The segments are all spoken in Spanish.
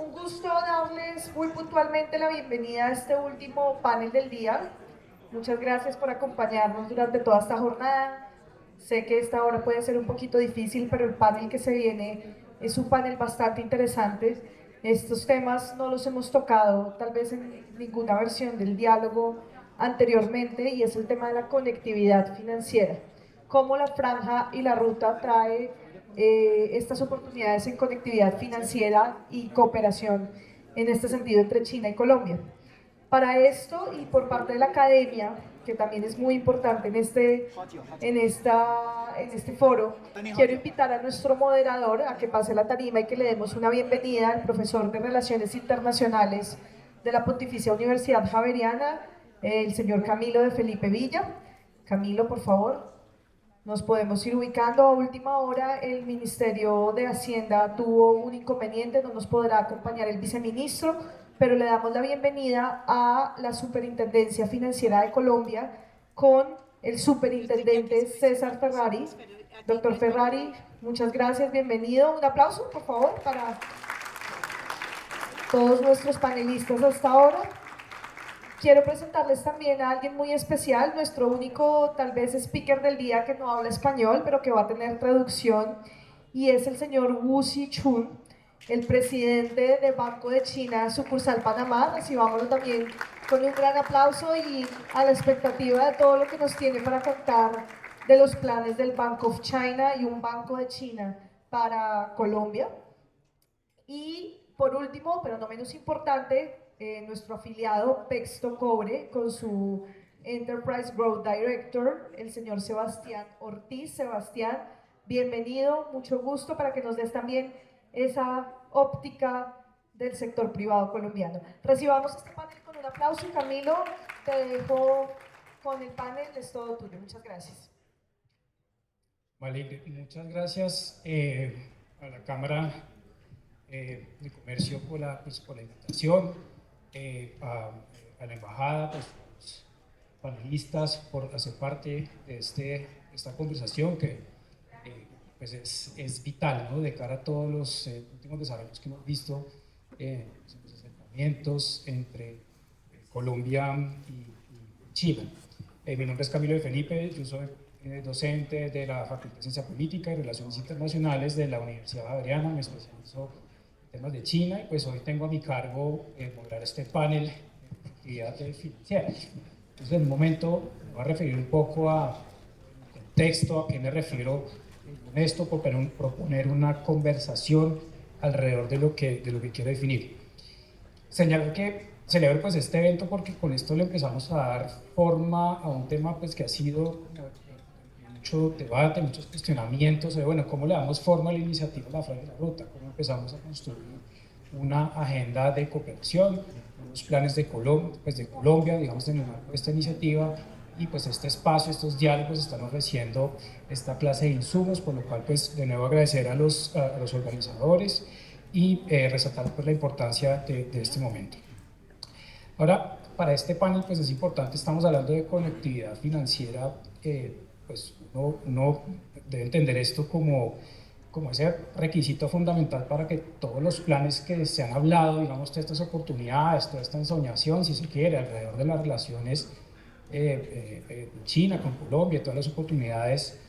Un gusto darles muy puntualmente la bienvenida a este último panel del día. Muchas gracias por acompañarnos durante toda esta jornada. Sé que esta hora puede ser un poquito difícil, pero el panel que se viene es un panel bastante interesante. Estos temas no los hemos tocado tal vez en ninguna versión del diálogo anteriormente, y es el tema de la conectividad financiera. Cómo la franja y la ruta trae estas oportunidades en conectividad financiera y cooperación en este sentido entre China y Colombia. Para esto, y por parte de la academia, que también es muy importante en este foro, quiero invitar a nuestro moderador a que pase la tarima y que le demos una bienvenida al profesor de Relaciones Internacionales de la Pontificia Universidad Javeriana, el señor Camilo de Felipe Villa. Camilo, por favor. Nos podemos ir ubicando. A última hora el Ministerio de Hacienda tuvo un inconveniente, no nos podrá acompañar el viceministro, pero le damos la bienvenida a la Superintendencia Financiera de Colombia con el superintendente César Ferrari. Doctor Ferrari, muchas gracias, bienvenido. Un aplauso, por favor, para todos nuestros panelistas hasta ahora. Quiero presentarles también a alguien muy especial, nuestro único tal vez speaker del día que no habla español, pero que va a tener traducción, y es el señor Wu Xi-chun, el presidente de Banco de China, sucursal Panamá. Recibámoslo también con un gran aplauso y a la expectativa de todo lo que nos tiene para contar de los planes del Bank of China y un Banco de China para Colombia. Y por último, pero no menos importante, nuestro afiliado Pexto Cobre con su Enterprise Growth Director, el señor Sebastián Ortiz. Sebastián, bienvenido, mucho gusto, para que nos des también esa óptica del sector privado colombiano. Recibamos este panel con un aplauso y Camilo, te dejo con el panel, es todo tuyo. Muchas gracias. Vale, muchas gracias a la Cámara de Comercio por la invitación, a la Embajada, pues, los panelistas, por hacer parte de esta conversación que pues es vital, ¿no?, de cara a todos los últimos desarrollos que hemos visto, los acercamientos entre Colombia y China. Mi nombre es Camilo de Felipe, yo soy docente de la Facultad de Ciencia Política y Relaciones Internacionales de la Universidad Javeriana, me especializo en temas de China, y pues hoy tengo a mi cargo moderar este panel de actividad financiera. Entonces, en un momento me voy a referir un poco a contexto, a qué me refiero con esto, proponer una conversación alrededor de lo que quiero definir. Señalar que celebro pues este evento porque con esto le empezamos a dar forma a un tema pues que ha sido mucho debate, muchos cuestionamientos de, bueno, cómo le damos forma a la iniciativa de la Franja de la Ruta, cómo empezamos a construir una agenda de cooperación, unos planes de Colombia, digamos, en el marco de esta iniciativa, y pues este espacio, estos diálogos están ofreciendo esta clase de insumos, por lo cual pues de nuevo agradecer a los organizadores y resaltar pues la importancia de este momento. Ahora, para este panel pues es importante, estamos hablando de conectividad financiera, pues uno debe entender esto como ese requisito fundamental para que todos los planes que se han hablado, digamos, todas estas oportunidades, toda esta ensoñación, si se quiere, alrededor de las relaciones China con Colombia, todas las oportunidades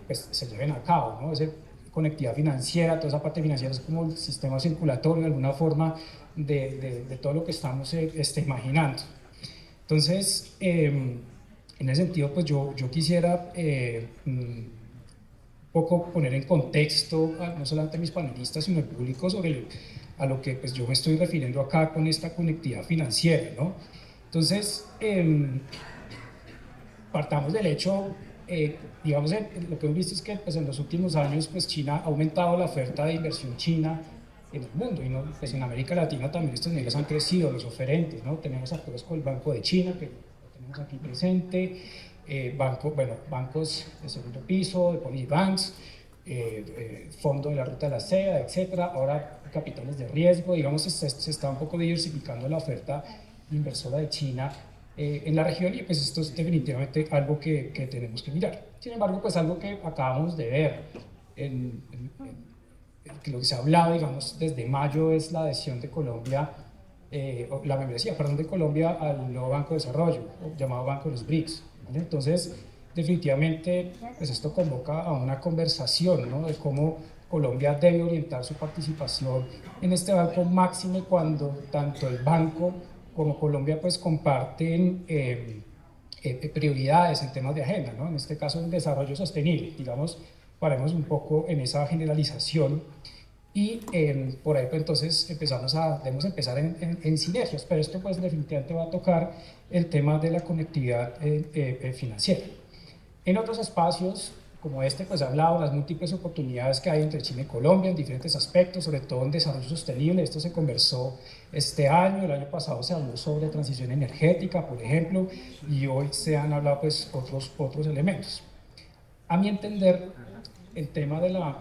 pues se lleven a cabo, ¿no? Esa conectividad financiera, toda esa parte financiera es como el sistema circulatorio de alguna forma de todo lo que estamos imaginando. Entonces, en ese sentido, pues yo quisiera un poco poner en contexto no solamente a mis panelistas, sino al público sobre a lo que pues yo me estoy refiriendo acá con esta conectividad financiera, ¿no? Entonces, partamos del hecho, digamos, lo que hemos visto es que pues, en los últimos años pues, China ha aumentado la oferta de inversión china en el mundo, y ¿no? Pues en América Latina también estos niveles han crecido, los oferentes, ¿no? Tenemos acuerdos con el Banco de China, que lo tenemos aquí presente, bancos de segundo piso, de policy banks, fondo de la ruta de la seda, etcétera. Ahora capitales de riesgo, digamos, se está un poco diversificando la oferta inversora de China en la región, y pues esto es definitivamente algo que tenemos que mirar. Sin embargo, pues algo que acabamos de ver que lo que se ha hablado, digamos, desde mayo es la adhesión de Colombia, la membresía, perdón, de Colombia al nuevo Banco de Desarrollo, llamado Banco de los BRICS, ¿vale? Entonces, definitivamente, pues esto convoca a una conversación, ¿no?, de cómo Colombia debe orientar su participación en este banco, máxime cuando tanto el banco como Colombia pues comparten prioridades en temas de agenda, ¿no? En este caso el desarrollo sostenible, digamos, paremos un poco en esa generalización y por ahí pues entonces debemos empezar en sinergias, pero esto pues definitivamente va a tocar el tema de la conectividad financiera. En otros espacios como este, pues he hablado de las múltiples oportunidades que hay entre China y Colombia en diferentes aspectos, sobre todo en desarrollo sostenible. Esto se conversó este año, el año pasado se habló sobre transición energética, por ejemplo, y hoy se han hablado pues otros elementos. A mi entender, el tema de la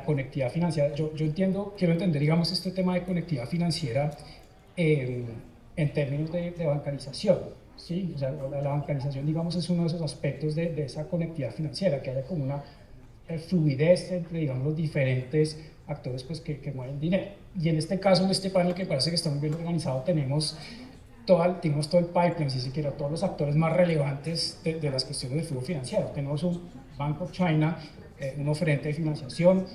conectividad financiera, yo quiero entender, digamos, este tema de conectividad financiera en términos de bancarización. Sí, o sea, la bancarización, digamos, es uno de esos aspectos de esa conectividad financiera, que haya como una fluidez entre, digamos, los diferentes actores pues, que mueven dinero. Y en este caso, en este panel que parece que está muy bien organizado, tenemos todo el pipeline, si se quiere, todos los actores más relevantes de las cuestiones del flujo financiero. Tenemos un Bank of China, un oferente de financiación.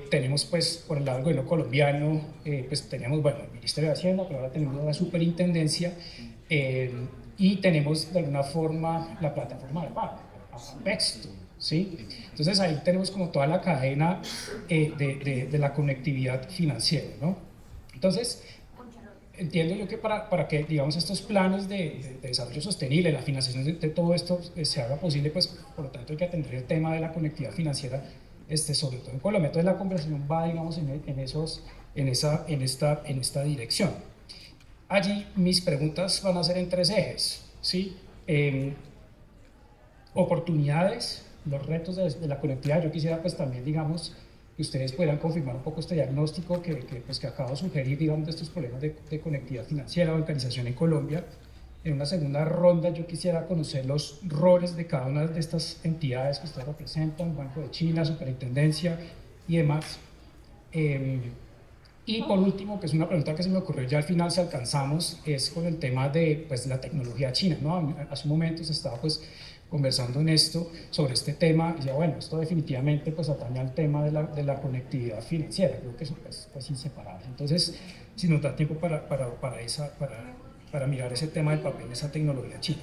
Tenemos pues por el lado del gobierno colombiano, pues teníamos, bueno, el Ministerio de Hacienda, pero ahora tenemos la superintendencia y tenemos de alguna forma la plataforma de pago, Apexto, ¿sí? Entonces ahí tenemos como toda la cadena de la conectividad financiera, ¿no? Entonces, entiendo yo que para que, digamos, estos planes de desarrollo sostenible, la financiación de todo esto se haga posible, pues por lo tanto hay que atender el tema de la conectividad financiera, sobre todo en Colombia. Entonces la conversación va, digamos, en esta dirección. Allí mis preguntas van a ser en tres ejes, ¿sí? Oportunidades, los retos de la conectividad. Yo quisiera pues también, digamos, que ustedes puedan confirmar un poco este diagnóstico que acabo de sugerir, digamos, de estos problemas de conectividad financiera, bancarización en Colombia. En una segunda ronda yo quisiera conocer los roles de cada una de estas entidades que ustedes representan, Banco de China, Superintendencia y demás. Y por último, que es una pregunta que se me ocurrió ya al final, si alcanzamos, es con el tema de pues, la tecnología china, ¿no? Hace un momento se estaba pues, conversando en esto, sobre este tema, y ya bueno, esto definitivamente pues, atañe al tema de la conectividad financiera, creo que eso es pues, inseparable. Entonces, si nos da tiempo para mirar ese tema del papel de esa tecnología china.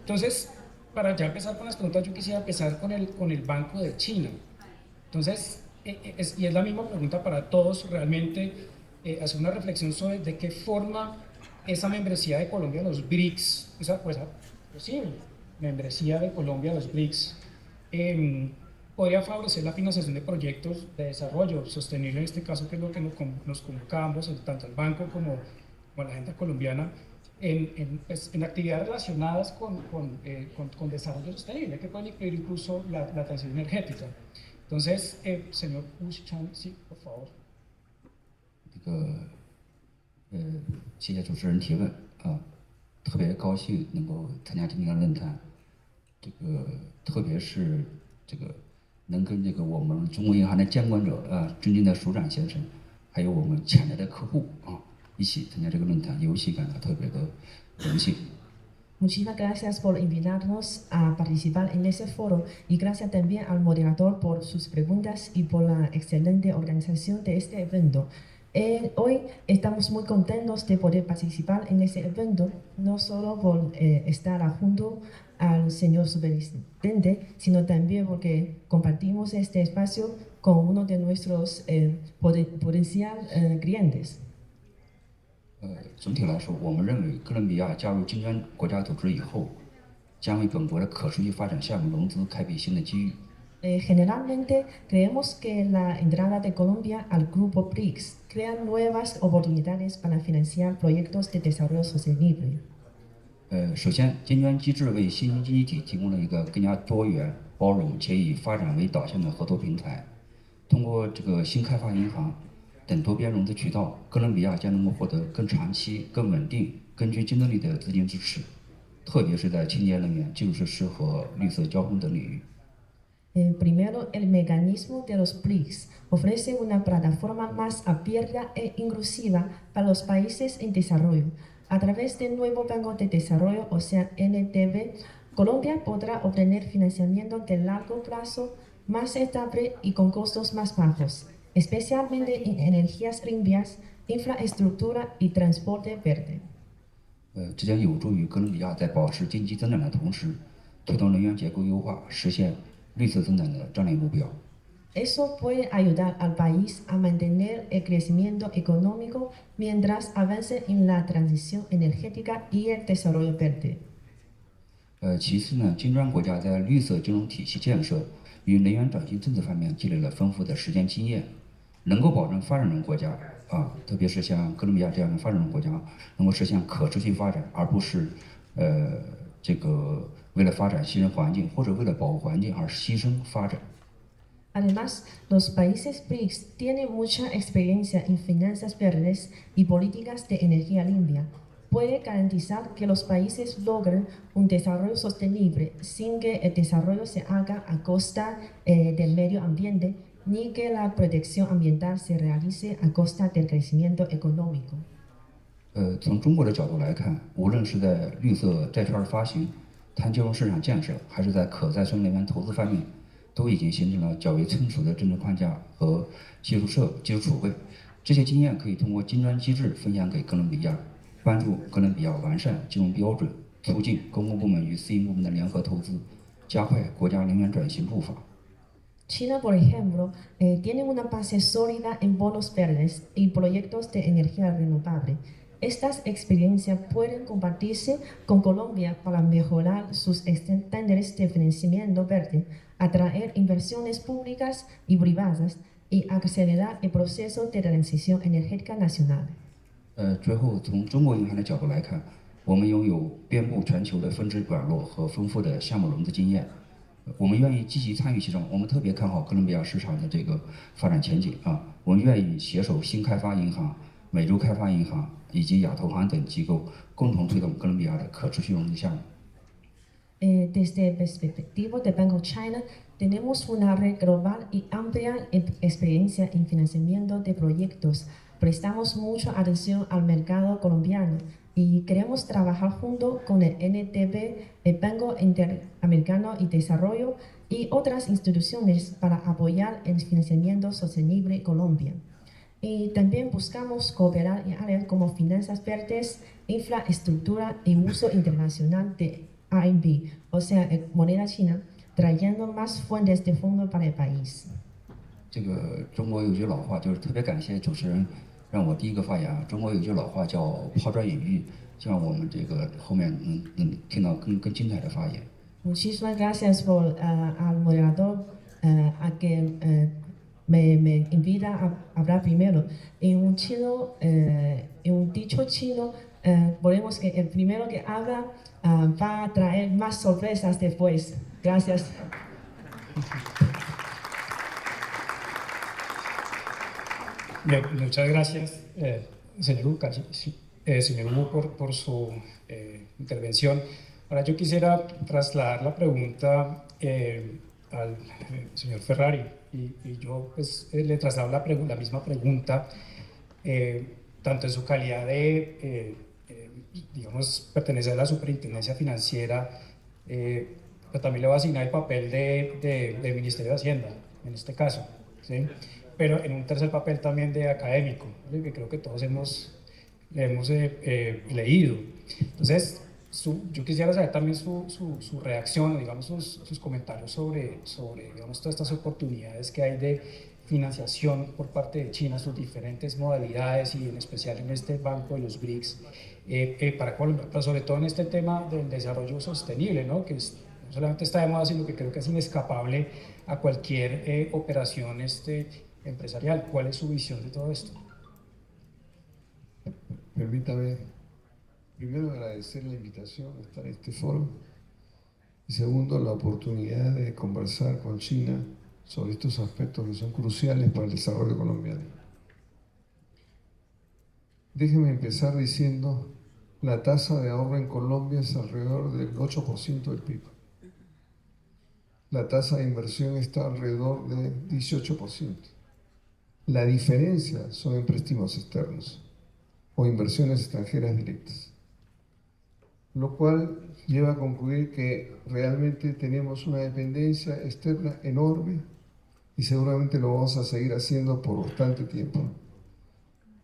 Entonces, para ya empezar con las preguntas, yo quisiera empezar con el Banco de China. Entonces, y es la misma pregunta para todos, realmente hacer una reflexión sobre de qué forma esa membresía de Colombia a los BRICS, esa posible membresía de Colombia a los BRICS, podría favorecer la financiación de proyectos de desarrollo sostenible, en este caso, que es lo que nos convocamos, tanto el banco como la agenda colombiana, en actividades relacionadas con desarrollo sostenible, que pueden incluir incluso la transición energética. Entonces, señor Chan, sí, por favor. 谢谢主持人提问啊，特别高兴能够参加今天的论坛，特别是能跟我们中国银行的监管者尊敬的署长先生，还有我们潜在的客户一起参加这个论坛，尤其感到特别的荣幸。 Muchísimas gracias por invitarnos a participar en ese foro y gracias también al moderador por sus preguntas y por la excelente organización de este evento. Hoy estamos muy contentos de poder participar en este evento, no solo por estar junto al señor superintendente, sino también porque compartimos este espacio con uno de nuestros potenciales clientes. 总体来说，我们认为哥伦比亚加入金砖国家组织以后，将为本国的可持续发展项目融资开辟新的机遇。Generalmente creemos que la entrada de Colombia al grupo BRICS crea nuevas oportunidades para financiar proyectos de desarrollo sostenible. 首先，金砖机制为新兴经济体提供了一个更加多元、包容且以发展为导向的合作平台。通过新开发银行等多边融资渠道，哥伦比亚将能够获得更长期、更稳定、更具竞争力的资金支持，特别是在清洁能源、基础设施和绿色交通等领域。Primero, el mecanismo de los BRICS ofrece una plataforma más abierta e inclusiva para los países en desarrollo. A través del nuevo Banco de Desarrollo, o sea, NDB, Colombia podrá obtener financiamiento de largo plazo más estable y con costos más bajos, especialmente en energías limpias, infraestructura y transporte verde. 这将有助于哥伦比亚在保持经济增长的同时，推动能源结构优化，实现绿色增长的战略目标。Eso puede ayudar al país a mantener el crecimiento económico mientras avance en la transición energética y el desarrollo verde. 其次呢，金砖国家在绿色金融体系建设与能源转型政策方面积累了丰富的实践经验，能够保证发展中国家特别是像哥伦比亚这样的发展中国家能够实现可持续发展，而不是这个为了发展牺牲环境或者为了保护环境而牺牲发展。Además, los países BRICS tienen mucha experiencia en finanzas verdes y políticas de energía limpia. Puede garantizar que los países logren un desarrollo sostenible sin que el desarrollo se haga a costa del medio ambiente, ni que la protección ambiental se realice a costa del crecimiento económico. 从中国的角度来看，无论是在绿色债券发行、碳金融市场建设，还是在可再生能源投资方面，都已经形成了较为成熟的政治框架和技术储备。这些经验可以通过金砖机制分享给哥伦比亚，帮助哥伦比亚完善金融标准，促进公共部门与私营部门的联合投资，加快国家能源转型步伐。China, por ejemplo, tiene una base sólida en bonos verdes y proyectos de energía renovable. Estas experiencias pueden compartirse con Colombia para mejorar sus estándares de financiamiento verde, atraer inversiones públicas y privadas y acelerar el proceso de transición energética nacional. 最后，从中国银行的角度来看，我们拥有遍布全球的分支网络和丰富的项目融资经验。我们愿意积极参与其中，我们特别看好哥伦比亚市场的这个发展前景我们愿意携手新开发银行、美洲开发银行以及亚投行等机构，共同推动哥伦比亚的可持续融资项目。Desde el perspectiva de Banco China, tenemos una red global y amplia experiencia en financiamiento de proyectos. Prestamos mucha atención al mercado colombiano y queremos trabajar junto con el NDB, el Banco Interamericano y Desarrollo y otras instituciones para apoyar el financiamiento sostenible en Colombia. Y también buscamos cooperar en áreas como finanzas verdes, infraestructura y uso internacional de RMB, o sea, moneda china, trayendo más fuentes de fondos para el país. 这个中国有句老话，就是特别感谢主持人让我第一个发言。中国有句老话叫抛砖引玉，希望我们这个后面能听到更精彩的发言。Muchísimas gracias al moderador a que me invita a hablar primero. En un dicho chino, ponemos que el primero que habla va a traer más sorpresas después. Gracias. Bien, muchas gracias, señor Hugo, por su intervención. Ahora yo quisiera trasladar la pregunta al señor Ferrari y yo pues, le traslado la misma pregunta, tanto en su calidad de, digamos, pertenecer a la superintendencia financiera, pero también le va a asignar el papel del Ministerio de Hacienda, en este caso, ¿sí? Pero en un tercer papel también de académico, ¿vale? Que creo que todos hemos leído. Entonces, yo quisiera saber también su reacción, digamos, sus comentarios sobre digamos, todas estas oportunidades que hay de financiación por parte de China, sus diferentes modalidades y en especial en este banco de los BRICS para Colombia, pero sobre todo en este tema del desarrollo sostenible, ¿no? Que no solamente está de moda, sino que creo que es inescapable a cualquier operación empresarial. ¿Cuál es su visión de todo esto? Permítame primero agradecer la invitación a estar en este foro y segundo la oportunidad de conversar con China sobre estos aspectos que son cruciales para el desarrollo colombiano. Déjeme empezar diciendo la tasa de ahorro en Colombia es alrededor del 8% del PIB. la tasa de inversión está alrededor de 18%. La diferencia son en préstamos externos o inversiones extranjeras directas, lo cual lleva a concluir que realmente tenemos una dependencia externa enorme y seguramente lo vamos a seguir haciendo por bastante tiempo.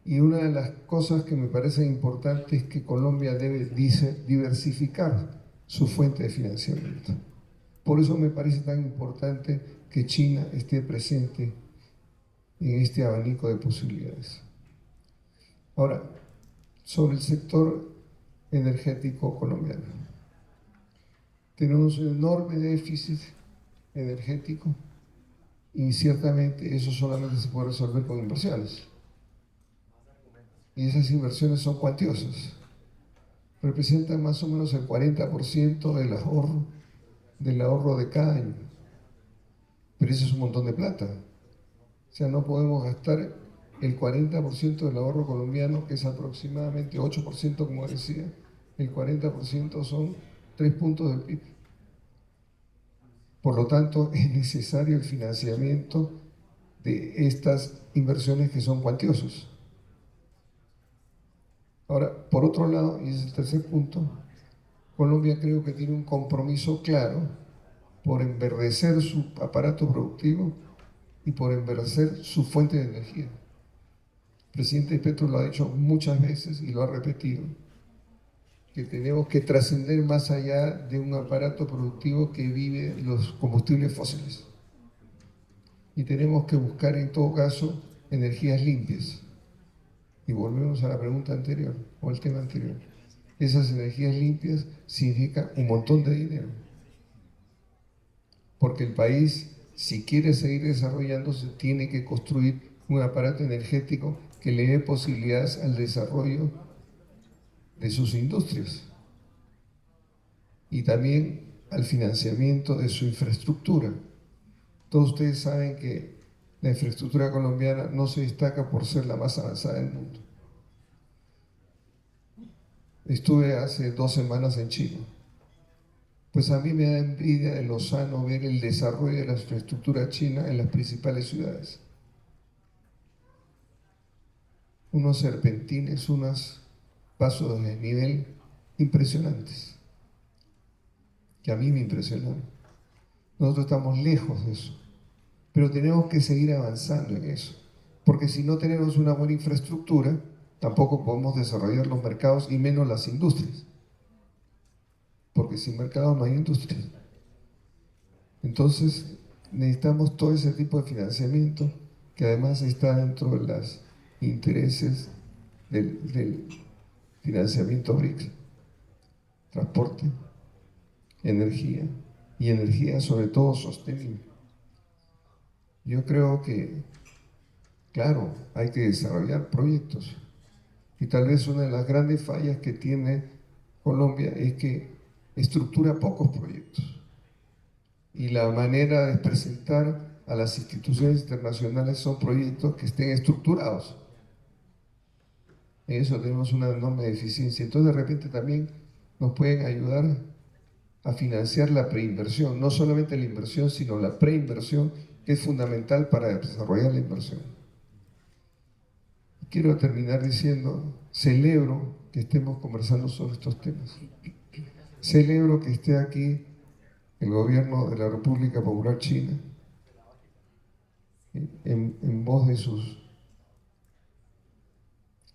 Y una de las cosas que me parece importante es que Colombia debe diversificar su fuente de financiamiento. Por eso me parece tan importante que China esté presente en este abanico de posibilidades. Ahora, sobre el sector energético colombiano. Tenemos un enorme déficit energético y ciertamente eso solamente se puede resolver con inversiones. Y esas inversiones son cuantiosas. Representan más o menos el 40% del ahorro de cada año. Pero eso es un montón de plata. O sea, no podemos gastar el 40% del ahorro colombiano, que es aproximadamente 8%, como decía. El 40% son 3 puntos del PIB. Por lo tanto, es necesario el financiamiento de estas inversiones que son cuantiosos. Ahora, por otro lado, y ese es el tercer punto, Colombia creo que tiene un compromiso claro por enverdecer su aparato productivo y por enverdecer su fuente de energía. El presidente Petro lo ha dicho muchas veces y lo ha repetido, que tenemos que trascender más allá de un aparato productivo que vive los combustibles fósiles. Y tenemos que buscar en todo caso energías limpias. Y volvemos a la pregunta anterior, o al tema anterior. Esas energías limpias significan un montón de dinero. Porque el país, si quiere seguir desarrollándose, tiene que construir un aparato energético que le dé posibilidades al desarrollo de sus industrias y también al financiamiento de su infraestructura. Todos ustedes saben que la infraestructura colombiana no se destaca por ser la más avanzada del mundo. Estuve hace 2 semanas en Chile. Pues a mí me da envidia de lo sano ver el desarrollo de la infraestructura china en las principales ciudades. Unos serpentines, unos pasos de nivel impresionantes, que a mí me impresionaron. Nosotros estamos lejos de eso, pero tenemos que seguir avanzando en eso, porque si no tenemos una buena infraestructura, tampoco podemos desarrollar los mercados y menos las industrias, porque sin mercado no hay industria. Entonces necesitamos todo ese tipo de financiamiento que además está dentro de los intereses del financiamiento BRICS: transporte, energía y energía sobre todo sostenible. Yo creo que, claro, hay que desarrollar proyectos y tal vez una de las grandes fallas que tiene Colombia es que estructura pocos proyectos y la manera de presentar a las instituciones internacionales son proyectos que estén estructurados. En eso tenemos una enorme deficiencia. Entonces de repente también nos pueden ayudar a financiar la preinversión, no solamente la inversión, sino la preinversión, que es fundamental para desarrollar la inversión. Quiero terminar diciendo, celebro que estemos conversando sobre estos temas. Celebro que esté aquí el gobierno de la República Popular China, en voz de sus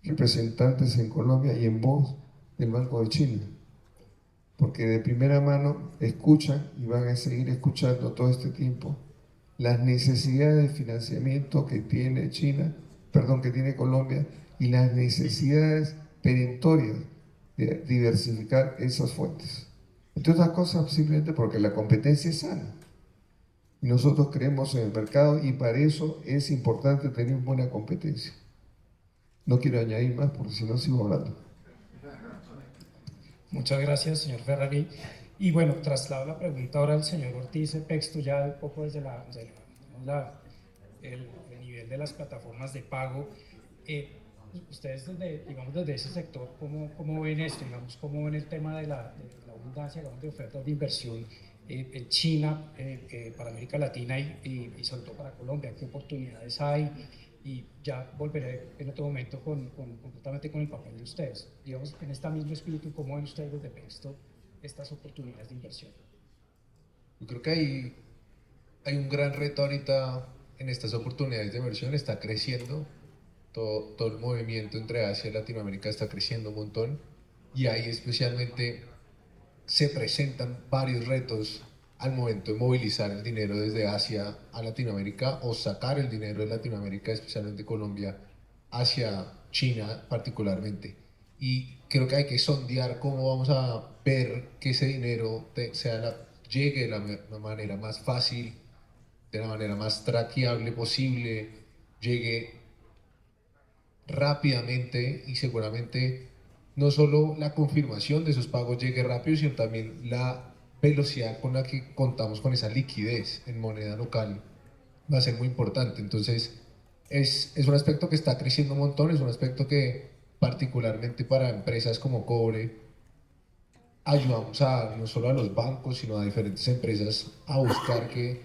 representantes en Colombia y en voz del Banco de China, porque de primera mano escuchan y van a seguir escuchando todo este tiempo las necesidades de financiamiento que tiene que tiene Colombia y las necesidades perentorias de diversificar esas fuentes. Entre otras cosas, simplemente porque la competencia es sana. Y nosotros creemos en el mercado y para eso es importante tener buena competencia. No quiero añadir más porque si no sigo hablando. Muchas gracias, señor Ferrari. Y bueno, traslado la pregunta ahora al señor Ortiz Epexto, ya un poco desde el nivel de las plataformas de pago. Ustedes desde ese sector, ¿cómo ven esto? ¿Cómo ven el tema de la abundancia, de ofertas de inversión en China para América Latina y sobre todo para Colombia, qué oportunidades hay, y ya volveré en otro momento completamente con el papel de ustedes. Digamos, en este mismo espíritu, ¿cómo ven ustedes desde Pexto estas oportunidades de inversión? Yo creo que hay un gran reto ahorita en estas oportunidades de inversión, está creciendo, todo el movimiento entre Asia y Latinoamérica está creciendo un montón, y ahí especialmente se presentan varios retos al momento de movilizar el dinero desde Asia a Latinoamérica o sacar el dinero de Latinoamérica, especialmente Colombia, hacia China particularmente. Y creo que hay que sondear cómo vamos a ver que ese dinero llegue de la manera más fácil, de la manera más traqueable posible, llegue rápidamente, y seguramente no solo la confirmación de esos pagos llegue rápido, sino también la velocidad con la que contamos con esa liquidez en moneda local va a ser muy importante. Entonces es un aspecto que está creciendo un montón, es un aspecto que particularmente para empresas como Cobre ayudamos no solo a los bancos, sino a diferentes empresas a buscar que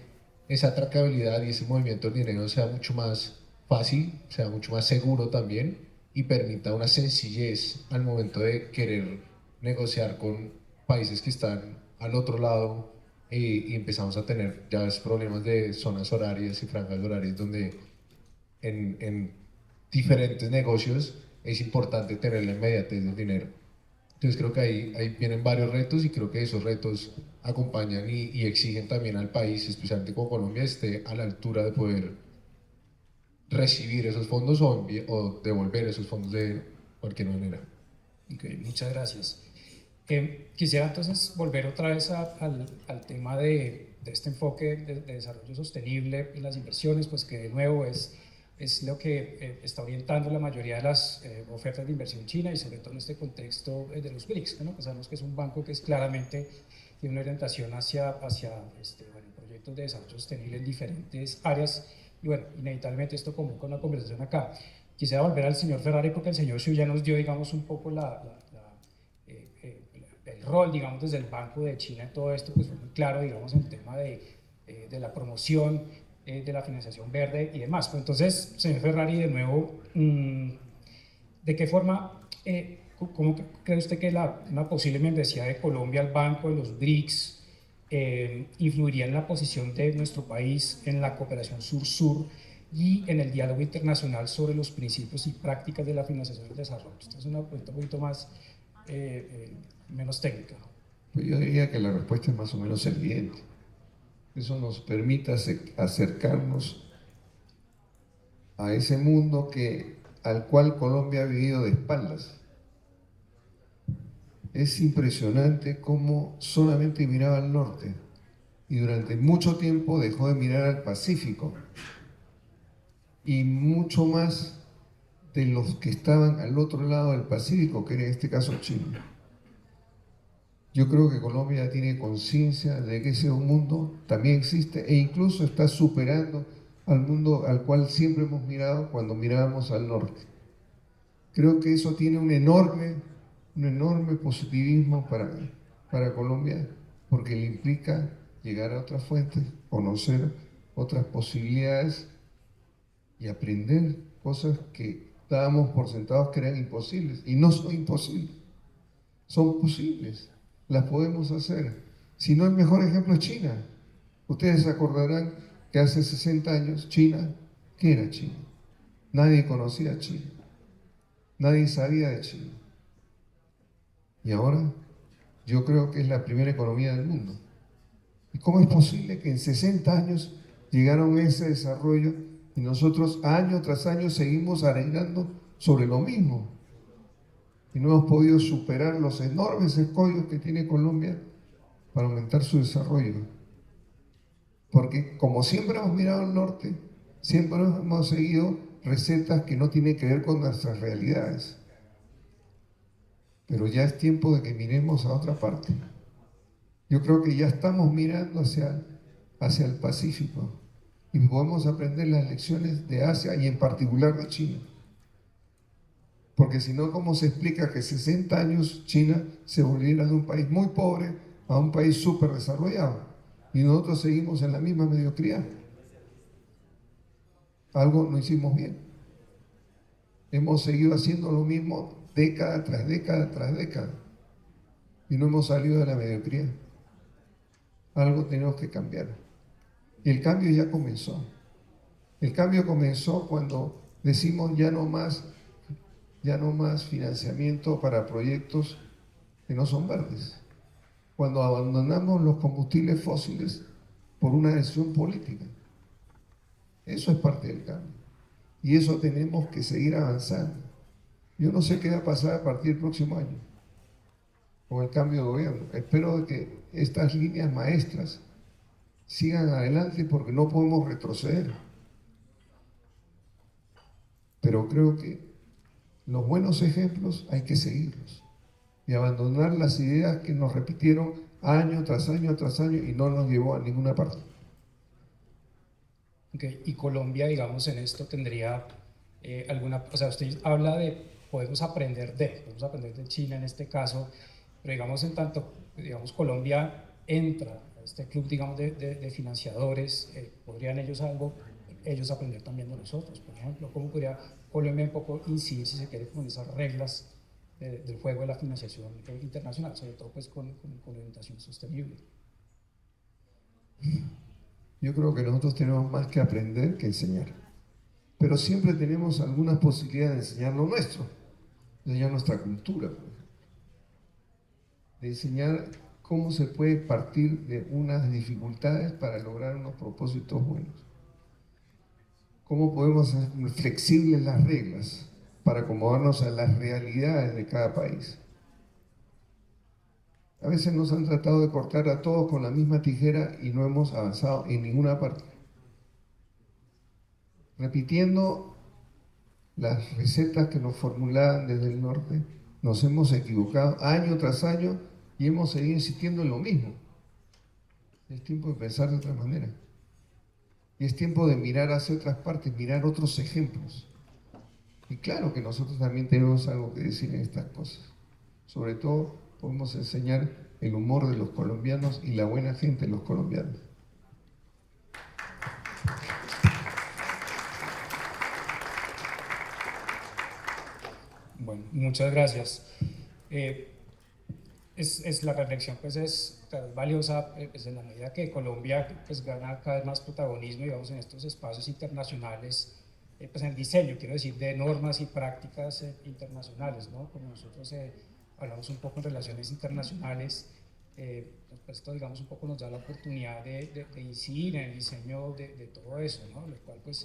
esa atracabilidad y ese movimiento del dinero sea mucho más fácil, sea mucho más seguro también, y permita una sencillez al momento de querer negociar con países que están al otro lado, y empezamos a tener ya problemas de zonas horarias y franjas horarias donde en diferentes negocios es importante tener la inmediatez del dinero. Entonces creo que ahí vienen varios retos, y creo que esos retos acompañan y exigen también al país, especialmente como Colombia, esté a la altura de poder recibir esos fondos o devolver esos fondos de cualquier manera. Ok, muchas gracias. Quisiera entonces volver otra vez al tema de este enfoque de desarrollo sostenible y las inversiones, pues que de nuevo es lo que está orientando la mayoría de las ofertas de inversión china, y sobre todo en este contexto de los BRICS, ¿no? Sabemos que es un banco que claramente tiene una orientación hacia proyectos de desarrollo sostenible en diferentes áreas, y bueno, inevitablemente esto convoca una conversación acá. Quisiera volver al señor Ferrari, porque el señor Xu ya nos dio, digamos, un poco el rol, digamos, desde el Banco de China en todo esto, pues fue muy claro, digamos, en el tema de la promoción de la financiación verde y demás. Pues entonces, señor Ferrari, de nuevo, ¿de qué forma, cómo cree usted que una posible membresía de Colombia al Banco de los BRICS influiría en la posición de nuestro país en la cooperación sur-sur y en el diálogo internacional sobre los principios y prácticas de la financiación del desarrollo? Esta es una pregunta un poquito más, menos técnica. Pues yo diría que la respuesta es más o menos evidente. Eso nos permite acercarnos a ese mundo al cual Colombia ha vivido de espaldas. Es impresionante cómo solamente miraba al norte y durante mucho tiempo dejó de mirar al Pacífico, y mucho más de los que estaban al otro lado del Pacífico, que era en este caso China. Yo creo que Colombia tiene conciencia de que ese mundo también existe, e incluso está superando al mundo al cual siempre hemos mirado cuando mirábamos al norte. Creo que eso tiene un enorme positivismo para Colombia, porque le implica llegar a otras fuentes, conocer otras posibilidades y aprender cosas que dábamos por sentados que eran imposibles, y no son imposibles, son posibles, las podemos hacer. Si no, el mejor ejemplo es China. Ustedes se acordarán que hace 60 años China, ¿qué era China? Nadie conocía a China, nadie sabía de China. Y ahora yo creo que es la primera economía del mundo. ¿Y cómo es posible que en 60 años llegaron a ese desarrollo y nosotros año tras año seguimos arengando sobre lo mismo? Y no hemos podido superar los enormes escollos que tiene Colombia para aumentar su desarrollo. Porque como siempre hemos mirado al norte, siempre hemos seguido recetas que no tienen que ver con nuestras realidades. Pero ya es tiempo de que miremos a otra parte. Yo creo que ya estamos mirando hacia el Pacífico, y podemos aprender las lecciones de Asia y en particular de China. Porque si no, ¿cómo se explica que 60 años China se volviera de un país muy pobre a un país súper desarrollado? Y nosotros seguimos en la misma mediocridad. Algo no hicimos bien. Hemos seguido haciendo lo mismo década tras década tras década. Y no hemos salido de la mediocridad. Algo tenemos que cambiar. Y el cambio ya comenzó. El cambio comenzó cuando decimos ya no más financiamiento para proyectos que no son verdes. Cuando abandonamos los combustibles fósiles por una decisión política. Eso es parte del cambio. Y eso tenemos que seguir avanzando. Yo no sé qué va a pasar a partir del próximo año con el cambio de gobierno. Espero que estas líneas maestras sigan adelante porque no podemos retroceder. Pero creo que los buenos ejemplos hay que seguirlos y abandonar las ideas que nos repitieron año tras año tras año y no nos llevó a ninguna parte. Okay. Y Colombia, digamos, en esto tendría alguna, o sea, usted habla de podemos aprender de China en este caso, pero digamos en tanto, digamos, Colombia entra a este club, digamos, de financiadores, ¿podrían ellos aprender también de nosotros? Por ejemplo, ¿cómo podría Colombia un poco incidir, si se quiere, con esas reglas del juego de la financiación internacional, sobre todo pues con orientación sostenible? Yo creo que nosotros tenemos más que aprender que enseñar, pero siempre tenemos algunas posibilidades de enseñar lo nuestro, de enseñar nuestra cultura, de enseñar cómo se puede partir de unas dificultades para lograr unos propósitos buenos. Cómo podemos hacer flexibles las reglas para acomodarnos a las realidades de cada país. A veces nos han tratado de cortar a todos con la misma tijera y no hemos avanzado en ninguna parte. Repitiendo las recetas que nos formulaban desde el norte, nos hemos equivocado año tras año y hemos seguido insistiendo en lo mismo. Es tiempo de pensar de otra manera. Y es tiempo de mirar hacia otras partes, mirar otros ejemplos. Y claro que nosotros también tenemos algo que decir en estas cosas. Sobre todo, podemos enseñar el humor de los colombianos y la buena gente de los colombianos. Bueno, muchas gracias. Es la reflexión pues es valiosa pues, en la medida que Colombia pues gana cada vez más protagonismo, digamos, en estos espacios internacionales, pues en el diseño, quiero decir, de normas y prácticas internacionales, ¿no? Como nosotros hablamos un poco en relaciones internacionales, pues esto, digamos, un poco nos da la oportunidad de incidir en el diseño de todo eso, ¿no? Lo cual pues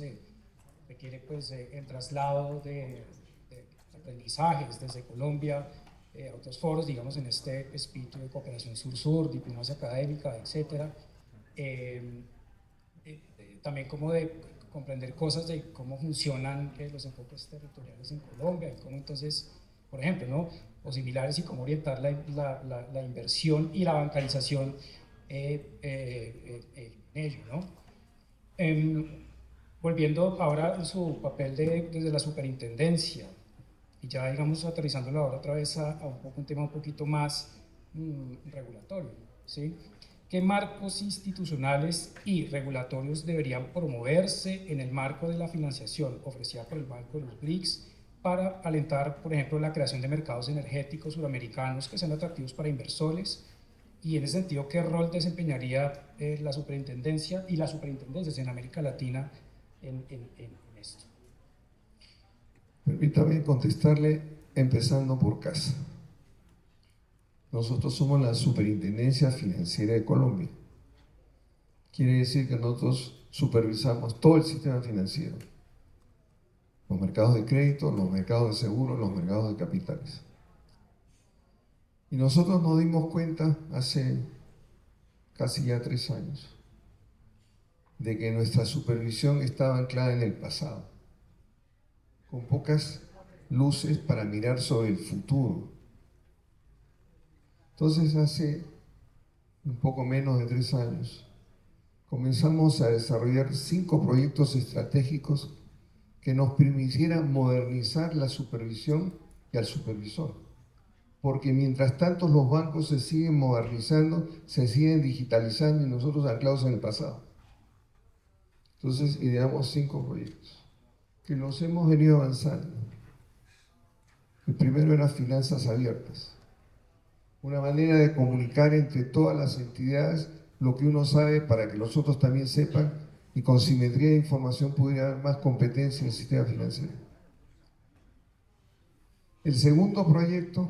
requiere pues el traslado de aprendizajes desde Colombia a otros foros, digamos, en este espíritu de cooperación sur-sur, diplomacia académica, etcétera. También como de comprender cosas de cómo funcionan los enfoques territoriales en Colombia y cómo entonces, por ejemplo, ¿no? O similares, y cómo orientar la inversión y la bancarización en ello, ¿no? Volviendo ahora a su papel desde la superintendencia, y ya, digamos, aterrizándolo ahora otra vez a un tema un poquito más regulatorio, ¿sí? ¿Qué marcos institucionales y regulatorios deberían promoverse en el marco de la financiación ofrecida por el Banco de los BRICS para alentar, por ejemplo, la creación de mercados energéticos suramericanos que sean atractivos para inversores? Y en ese sentido, ¿qué rol desempeñaría la superintendencia y las superintendencias en América Latina en esto? Permítame contestarle empezando por casa. Nosotros somos la Superintendencia Financiera de Colombia. Quiere decir que nosotros supervisamos todo el sistema financiero. Los mercados de crédito, los mercados de seguros, los mercados de capitales. Y nosotros nos dimos cuenta hace casi ya 3 años de que nuestra supervisión estaba anclada en el pasado, con pocas luces para mirar sobre el futuro. Entonces, hace un poco menos de 3 años, comenzamos a desarrollar 5 proyectos estratégicos que nos permitieran modernizar la supervisión y al supervisor. porque mientras tanto los bancos se siguen modernizando, se siguen digitalizando y nosotros anclados en el pasado. Entonces ideamos 5 proyectos que los hemos venido avanzando. El primero era finanzas abiertas, una manera de comunicar entre todas las entidades lo que uno sabe para que los otros también sepan y con simetría de información pudiera haber más competencia en el sistema financiero. El segundo proyecto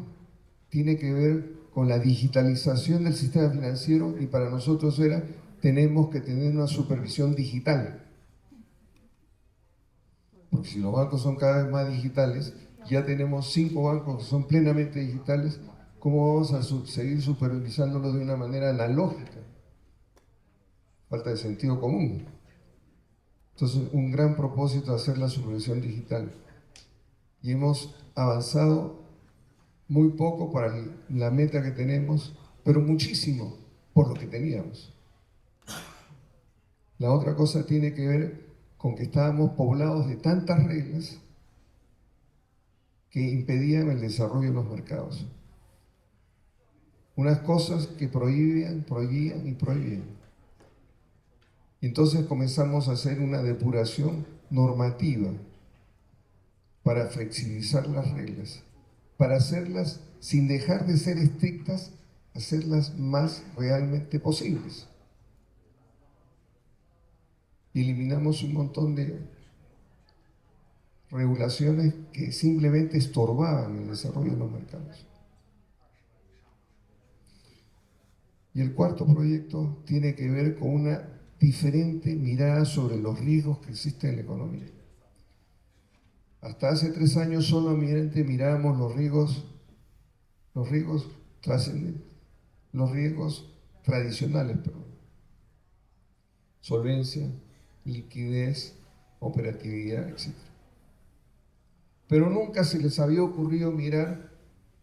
tiene que ver con la digitalización del sistema financiero y para nosotros era, tenemos que tener una supervisión digital. Porque si los bancos son cada vez más digitales, ya tenemos 5 bancos que son plenamente digitales, ¿cómo vamos a seguir supervisándolos de una manera analógica? Falta de sentido común. Entonces, un gran propósito es hacer la supervisión digital. Y hemos avanzado muy poco para la meta que tenemos, pero muchísimo por lo que teníamos. La otra cosa tiene que ver con que estábamos poblados de tantas reglas que impedían el desarrollo de los mercados. Unas cosas que prohibían. Entonces comenzamos a hacer una depuración normativa para flexibilizar las reglas, para hacerlas, sin dejar de ser estrictas, hacerlas más realmente posibles. Eliminamos un montón de regulaciones que simplemente estorbaban el desarrollo de los mercados. Y el cuarto proyecto tiene que ver con una diferente mirada sobre los riesgos que existen en la economía. Hasta hace 3 años solamente mirábamos los riesgos trascendentes, los riesgos tradicionales, solvencia, liquidez, operatividad, etc. Pero nunca se les había ocurrido mirar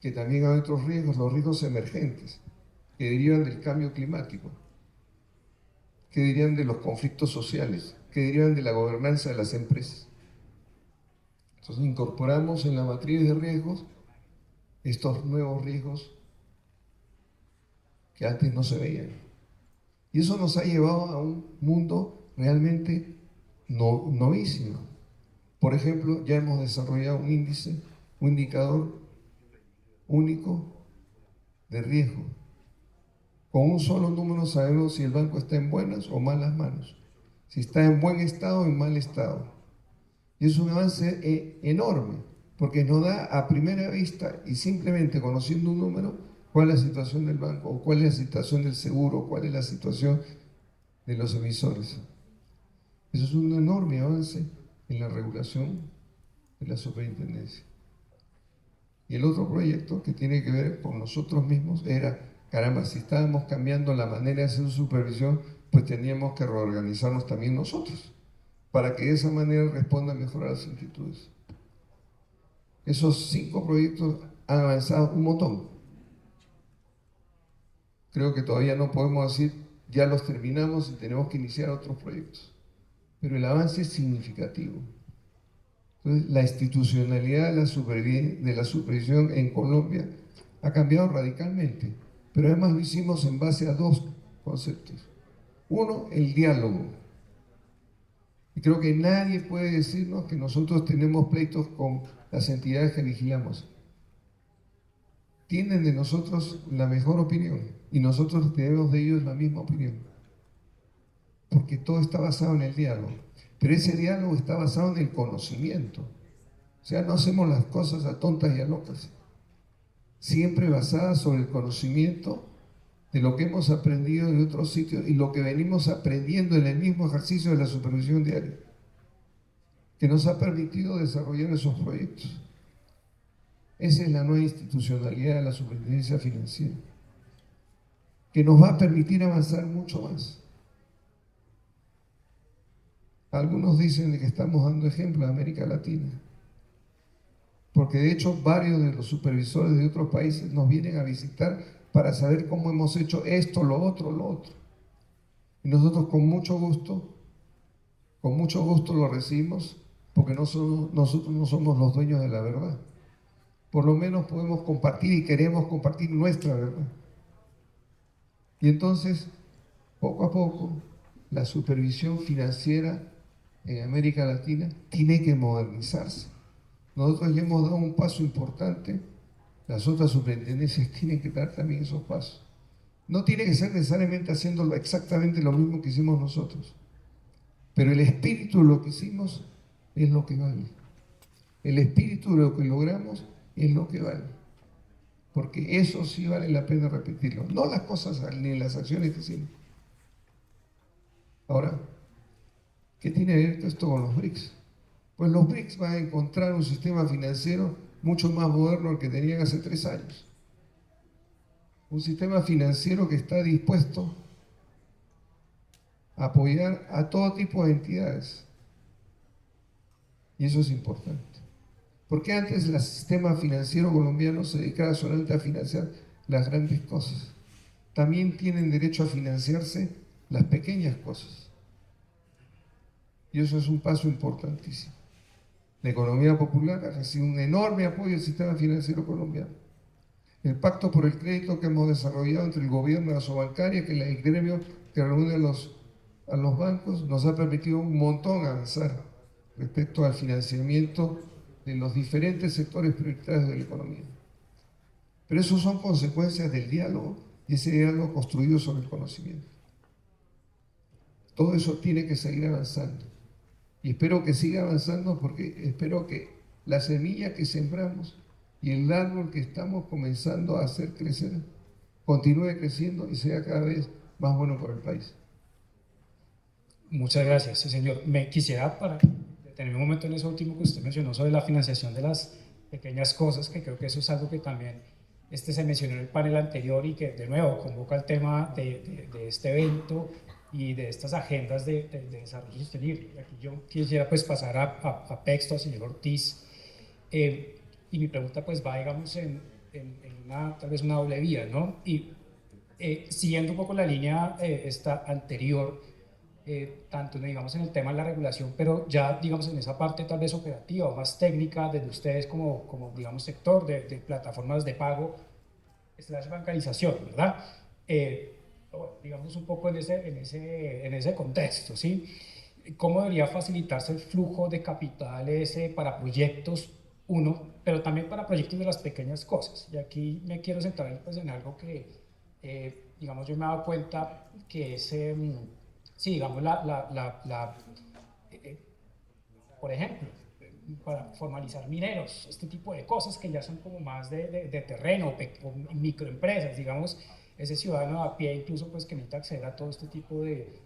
que también hay otros riesgos, los riesgos emergentes, que derivan del cambio climático, que derivan de los conflictos sociales, que derivan de la gobernanza de las empresas. Entonces incorporamos en la matriz de riesgos estos nuevos riesgos que antes no se veían. Y eso nos ha llevado a un mundo realmente novísimo. Por ejemplo, ya hemos desarrollado un índice, un indicador único de riesgo. Con un solo número sabemos si el banco está en buenas o malas manos, si está en buen estado o en mal estado. Y es un avance enorme, porque nos da a primera vista y simplemente conociendo un número, cuál es la situación del banco, o cuál es la situación del seguro, cuál es la situación de los emisores. Eso es un enorme avance en la regulación de la superintendencia. Y el otro proyecto que tiene que ver con nosotros mismos era, caramba, si estábamos cambiando la manera de hacer supervisión, pues teníamos que reorganizarnos también nosotros, para que de esa manera respondan mejor a las inquietudes. Esos 5 proyectos han avanzado un montón. Creo que todavía no podemos decir, ya los terminamos y tenemos que iniciar otros proyectos. Pero el avance es significativo. Entonces, la institucionalidad de la supervisión en Colombia ha cambiado radicalmente, pero además lo hicimos en base a 2 conceptos. Uno, el diálogo. Y creo que nadie puede decirnos que nosotros tenemos pleitos con las entidades que vigilamos. Tienen de nosotros la mejor opinión y nosotros tenemos de ellos la misma opinión. Porque todo está basado en el diálogo. Pero ese diálogo está basado en el conocimiento. O sea, no hacemos las cosas a tontas y a locas. Siempre basadas sobre el conocimiento de lo que hemos aprendido de otros sitios y lo que venimos aprendiendo en el mismo ejercicio de la supervisión diaria, que nos ha permitido desarrollar esos proyectos. Esa es la nueva institucionalidad de la superintendencia financiera, que nos va a permitir avanzar mucho más. Algunos dicen que estamos dando ejemplo a América Latina, porque de hecho varios de los supervisores de otros países nos vienen a visitar para saber cómo hemos hecho esto, lo otro. Y nosotros con mucho gusto lo recibimos, porque nosotros no somos los dueños de la verdad. por lo menos podemos compartir y queremos compartir nuestra verdad. Y entonces, poco a poco, la supervisión financiera en América Latina tiene que modernizarse. Nosotros ya hemos dado un paso importante, las otras superintendencias tienen que dar también esos pasos. No tiene que ser necesariamente haciéndolo exactamente lo mismo que hicimos nosotros, pero el espíritu de lo que hicimos es lo que vale. El espíritu de lo que logramos es lo que vale, porque eso sí vale la pena repetirlo, no las cosas ni las acciones que hicimos. Ahora, ¿qué tiene que ver esto con los BRICS? Pues los BRICS van a encontrar un sistema financiero mucho más moderno al que tenían hace 3 años. Un sistema financiero que está dispuesto a apoyar a todo tipo de entidades. Y eso es importante. Porque antes el sistema financiero colombiano se dedicaba solamente a financiar las grandes cosas. También tienen derecho a financiarse las pequeñas cosas. Y eso es un paso importantísimo. La economía popular ha recibido un enorme apoyo del sistema financiero colombiano. El pacto por el crédito que hemos desarrollado entre el gobierno y la Sobancaria, que es el gremio que reúne a los bancos, nos ha permitido un montón avanzar respecto al financiamiento de los diferentes sectores prioritarios de la economía. Pero eso son consecuencias del diálogo y ese diálogo construido sobre el conocimiento. Todo eso tiene que seguir avanzando. Y espero que siga avanzando porque espero que la semilla que sembramos y el árbol que estamos comenzando a hacer crecer continúe creciendo y sea cada vez más bueno para el país. Muchas gracias, sí, señor. Me quisiera para detenerme un momento en eso último que usted mencionó sobre la financiación de las pequeñas cosas, que creo que eso es algo que también se mencionó en el panel anterior y que de nuevo convoca el tema de este evento y de estas agendas de desarrollo sostenible. Aquí yo quisiera pues pasar a Pexto, al señor Ortiz, y mi pregunta pues va, digamos, en una, tal vez una doble vía, ¿no? Y siguiendo un poco la línea esta anterior, tanto digamos en el tema de la regulación, pero ya digamos en esa parte tal vez operativa o más técnica desde ustedes como digamos sector de plataformas de pago, /bancarización, bancarización, ¿verdad? Digamos un poco en ese contexto, ¿sí? ¿Cómo debería facilitarse el flujo de capitales para proyectos, uno, pero también para proyectos de las pequeñas cosas? Y aquí me quiero centrar pues, en algo que, digamos, yo me he dado cuenta que es, sí, digamos, por ejemplo, para formalizar mineros, este tipo de cosas que ya son como más de terreno o microempresas, digamos, ese ciudadano a pie incluso pues que necesita acceder a todo este tipo de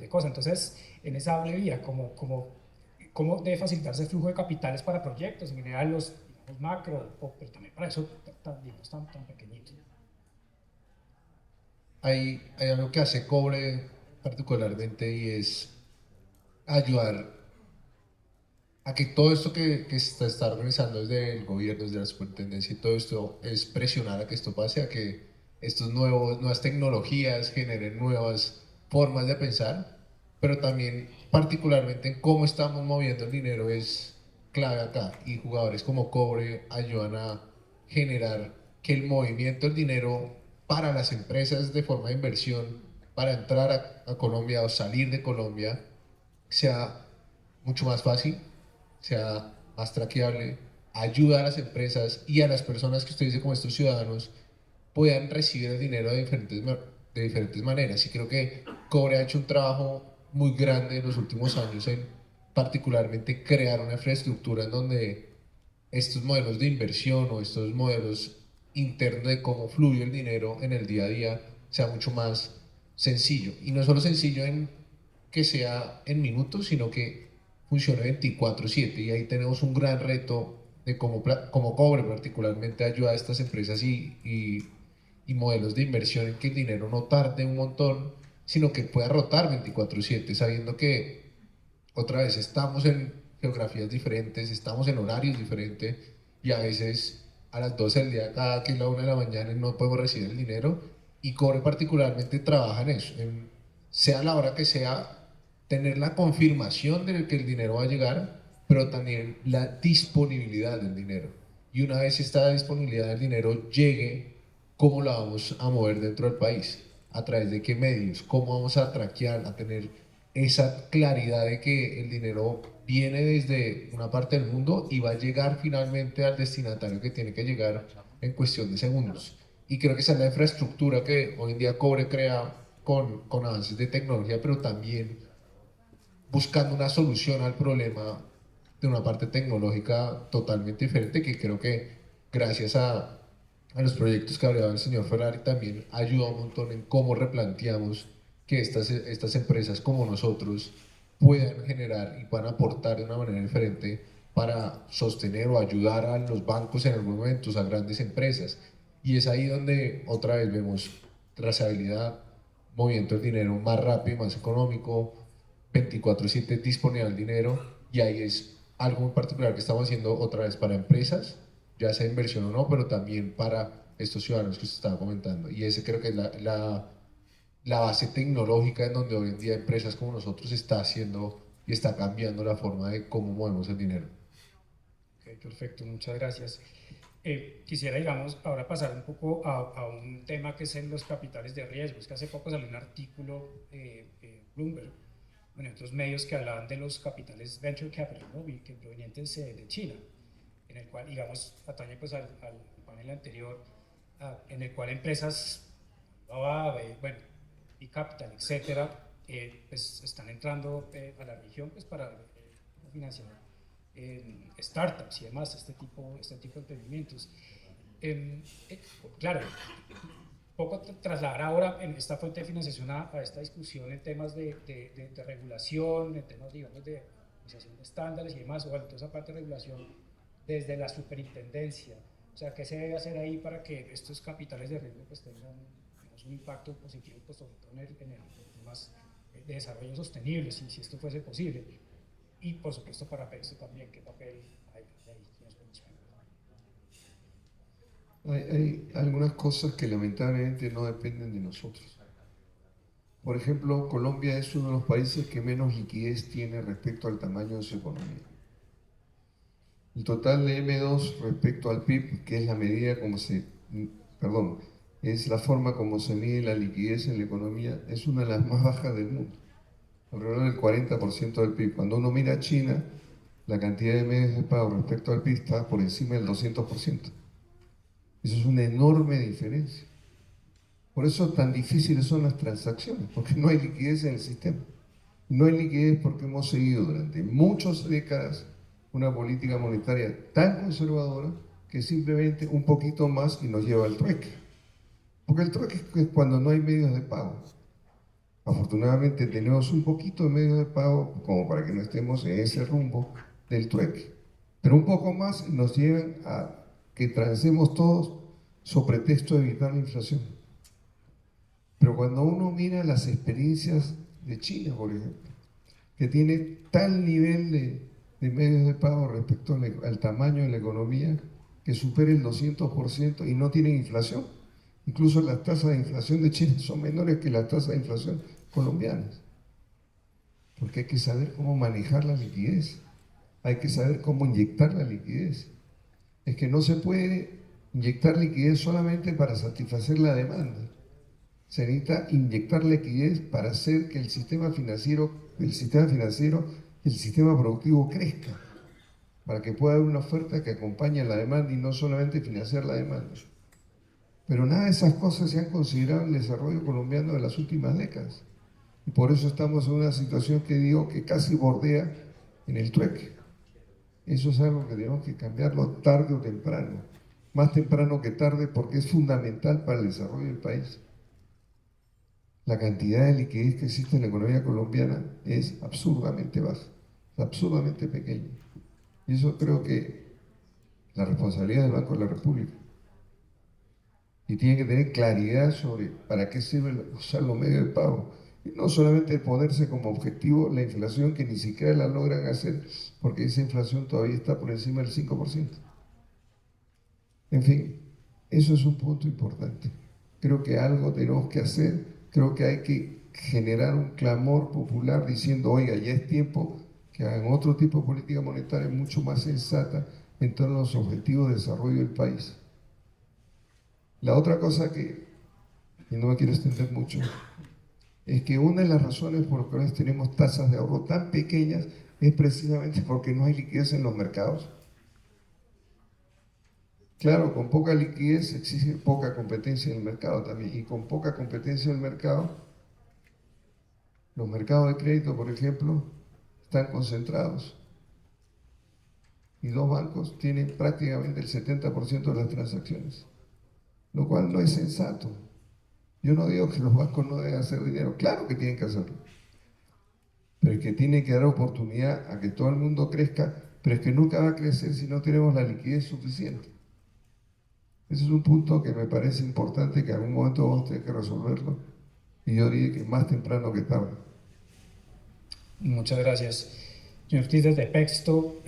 cosas. Entonces, en esa doble vía, ¿cómo debe facilitarse el flujo de capitales para proyectos, en general los macro, pero también para eso digamos, tan pequeñitos? Hay algo que hace Cobre particularmente y es ayudar a que todo esto que se está organizando desde el gobierno, desde la superintendencia y todo esto es presionar a que esto pase, a que estos nuevas tecnologías generen nuevas formas de pensar, pero también particularmente en cómo estamos moviendo el dinero es clave acá, y jugadores como Cobre ayudan a generar que el movimiento del dinero para las empresas de forma de inversión, para entrar a Colombia o salir de Colombia, sea mucho más fácil, sea más traqueable, ayuda a las empresas y a las personas que usted dice como estos ciudadanos puedan recibir el dinero de diferentes maneras. Y creo que Cobre ha hecho un trabajo muy grande en los últimos años en particularmente crear una infraestructura en donde estos modelos de inversión o estos modelos internos de cómo fluye el dinero en el día a día sea mucho más sencillo. Y no solo sencillo en que sea en minutos, sino que funcione 24/7. Y ahí tenemos un gran reto de cómo Cobre particularmente ayuda a estas empresas y modelos de inversión en que el dinero no tarde un montón, sino que pueda rotar 24/7, sabiendo que otra vez estamos en geografías diferentes, estamos en horarios diferentes y a veces a las 12 del día, cada que es la 1 de la mañana, no podemos recibir el dinero, y Cobre particularmente trabaja en eso, sea la hora que sea, tener la confirmación de que el dinero va a llegar, pero también la disponibilidad del dinero. y una vez esta disponibilidad del dinero llegue, ¿cómo la vamos a mover dentro del país? ¿A través de qué medios? ¿Cómo vamos a traquear, a tener esa claridad de que el dinero viene desde una parte del mundo y va a llegar finalmente al destinatario que tiene que llegar en cuestión de segundos? Y creo que esa es la infraestructura que hoy en día Cobre crea con avances de tecnología, pero también buscando una solución al problema de una parte tecnológica totalmente diferente, que creo que gracias a los proyectos que hablaba el señor Ferrari también ayuda un montón en cómo replanteamos que estas empresas como nosotros puedan generar y puedan aportar de una manera diferente para sostener o ayudar a los bancos en algunos momentos, a grandes empresas. Y es ahí donde otra vez vemos trazabilidad, movimiento del dinero más rápido, más económico, 24/7 disponible el dinero, y ahí es algo muy particular que estamos haciendo otra vez para empresas, ya sea inversión o no, pero también para estos ciudadanos que usted estaba comentando. Y ese creo que es la base tecnológica en donde hoy en día empresas como nosotros está haciendo y está cambiando la forma de cómo movemos el dinero. Ok, perfecto, muchas gracias. Quisiera, digamos, ahora pasar un poco a un tema que es en los capitales de riesgo. Es que hace poco salió un artículo Bloomberg, bueno, otros medios que hablaban de los capitales venture capital, ¿no? Que provenientes de China, en el cual, digamos, atañe pues al panel anterior, en el cual empresas, bueno, y capital, etcétera, pues están entrando a la región pues para financiar startups y demás, este tipo de emprendimientos. Claro, poco trasladar ahora en esta fuente de financiación a esta discusión en temas de regulación, en temas, digamos, de organización de estándares y demás, o bueno, toda esa parte de regulación desde la superintendencia. O sea, ¿qué se debe hacer ahí para que estos capitales de riesgo pues tengan, digamos, un impacto positivo, pues, sobre todo en temas de desarrollo sostenible, si esto fuese posible? Y por supuesto para Pexo también, ¿qué papel hay ahí? Hay algunas cosas que lamentablemente no dependen de nosotros. Por ejemplo, Colombia es uno de los países que menos liquidez tiene respecto al tamaño de su economía. El total de M2 respecto al PIB, que es la medida como es la forma como se mide la liquidez en la economía, es una de las más bajas del mundo, alrededor del 40% del PIB. Cuando uno mira a China, la cantidad de medios de pago respecto al PIB está por encima del 200%. Eso es una enorme diferencia. Por eso tan difíciles son las transacciones, porque no hay liquidez en el sistema. No hay liquidez porque hemos seguido durante muchas décadas una política monetaria tan conservadora que simplemente un poquito más y nos lleva al trueque. Porque el trueque es cuando no hay medios de pago. Afortunadamente tenemos un poquito de medios de pago como para que no estemos en ese rumbo del trueque. Pero un poco más nos llevan a que transemos todos sobre pretexto de evitar la inflación. Pero cuando uno mira las experiencias de China, por ejemplo, que tiene tal nivel de medios de pago respecto al tamaño de la economía que supera el 200% y no tienen inflación. Incluso las tasas de inflación de China son menores que las tasas de inflación colombianas. Porque hay que saber cómo manejar la liquidez, hay que saber cómo inyectar la liquidez. Es que no se puede inyectar liquidez solamente para satisfacer la demanda. Se necesita inyectar liquidez para hacer que el sistema financiero y el sistema productivo crezca, para que pueda haber una oferta que acompañe la demanda y no solamente financiar la demanda. Pero nada de esas cosas se han considerado en el desarrollo colombiano de las últimas décadas. Y por eso estamos en una situación que digo que casi bordea en el trueque. Eso es algo que tenemos que cambiarlo tarde o temprano. Más temprano que tarde porque es fundamental para el desarrollo del país. La cantidad de liquidez que existe en la economía colombiana es absurdamente baja, es absurdamente pequeña. Y eso creo que la responsabilidad del Banco de la República. Y tiene que tener claridad sobre para qué sirve usar los medios de pago. Y no solamente ponerse como objetivo la inflación, que ni siquiera la logran hacer, porque esa inflación todavía está por encima del 5%. En fin, eso es un punto importante. Creo que algo tenemos que hacer. Creo que hay que generar un clamor popular diciendo, oiga, ya es tiempo que hagan otro tipo de política monetaria mucho más sensata, en torno a los objetivos de desarrollo del país. La otra cosa que, y no me quiero extender mucho, es que una de las razones por las cuales tenemos tasas de ahorro tan pequeñas es precisamente porque no hay liquidez en los mercados. Claro, con poca liquidez existe poca competencia en el mercado también, y con poca competencia en el mercado, los mercados de crédito, por ejemplo, están concentrados y dos bancos tienen prácticamente el 70% de las transacciones, lo cual no es sensato. Yo no digo que los bancos no deben hacer dinero, claro que tienen que hacerlo, pero es que tienen que dar oportunidad a que todo el mundo crezca, pero es que nunca va a crecer si no tenemos la liquidez suficiente. Ese es un punto que me parece importante, que en algún momento vamos a tener que resolverlo, y yo diría que más temprano que tarde. Muchas gracias. Señor Ortiz, desde Pexto,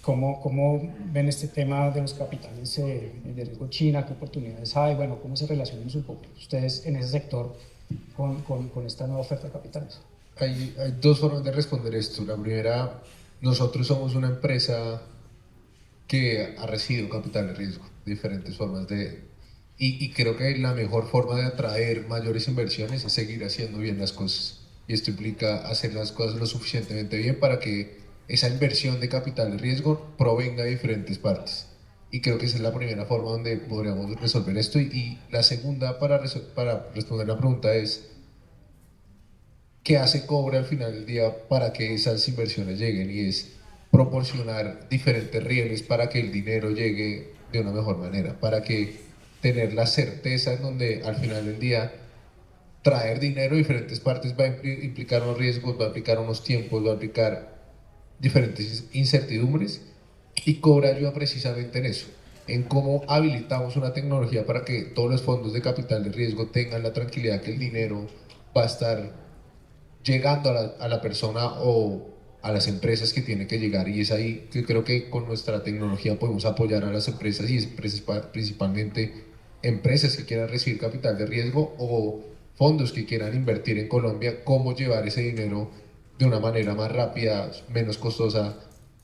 ¿cómo ven este tema de los capitales de riesgo China? ¿Qué oportunidades hay? Bueno, ¿cómo se relacionan un poco ustedes en ese sector con esta nueva oferta de capitales? Hay dos formas de responder esto. La primera, nosotros somos una empresa que ha recibido capital de riesgo, diferentes formas de... Y creo que la mejor forma de atraer mayores inversiones es seguir haciendo bien las cosas. Y esto implica hacer las cosas lo suficientemente bien para que esa inversión de capital de riesgo provenga de diferentes partes. Y creo que esa es la primera forma donde podríamos resolver esto. Y la segunda, para responder la pregunta, es ¿qué hace Cobre al final del día para que esas inversiones lleguen? Y es proporcionar diferentes rieles para que el dinero llegue de una mejor manera, para que tener la certeza en donde al final del día traer dinero de diferentes partes va a implicar unos riesgos, va a implicar unos tiempos, va a implicar diferentes incertidumbres, y Cobre ayuda precisamente en eso, en cómo habilitamos una tecnología para que todos los fondos de capital de riesgo tengan la tranquilidad que el dinero va a estar llegando a la persona o a las empresas que tiene que llegar, y es ahí que creo que con nuestra tecnología podemos apoyar a las empresas, y principalmente empresas que quieran recibir capital de riesgo o fondos que quieran invertir en Colombia, cómo llevar ese dinero de una manera más rápida, menos costosa,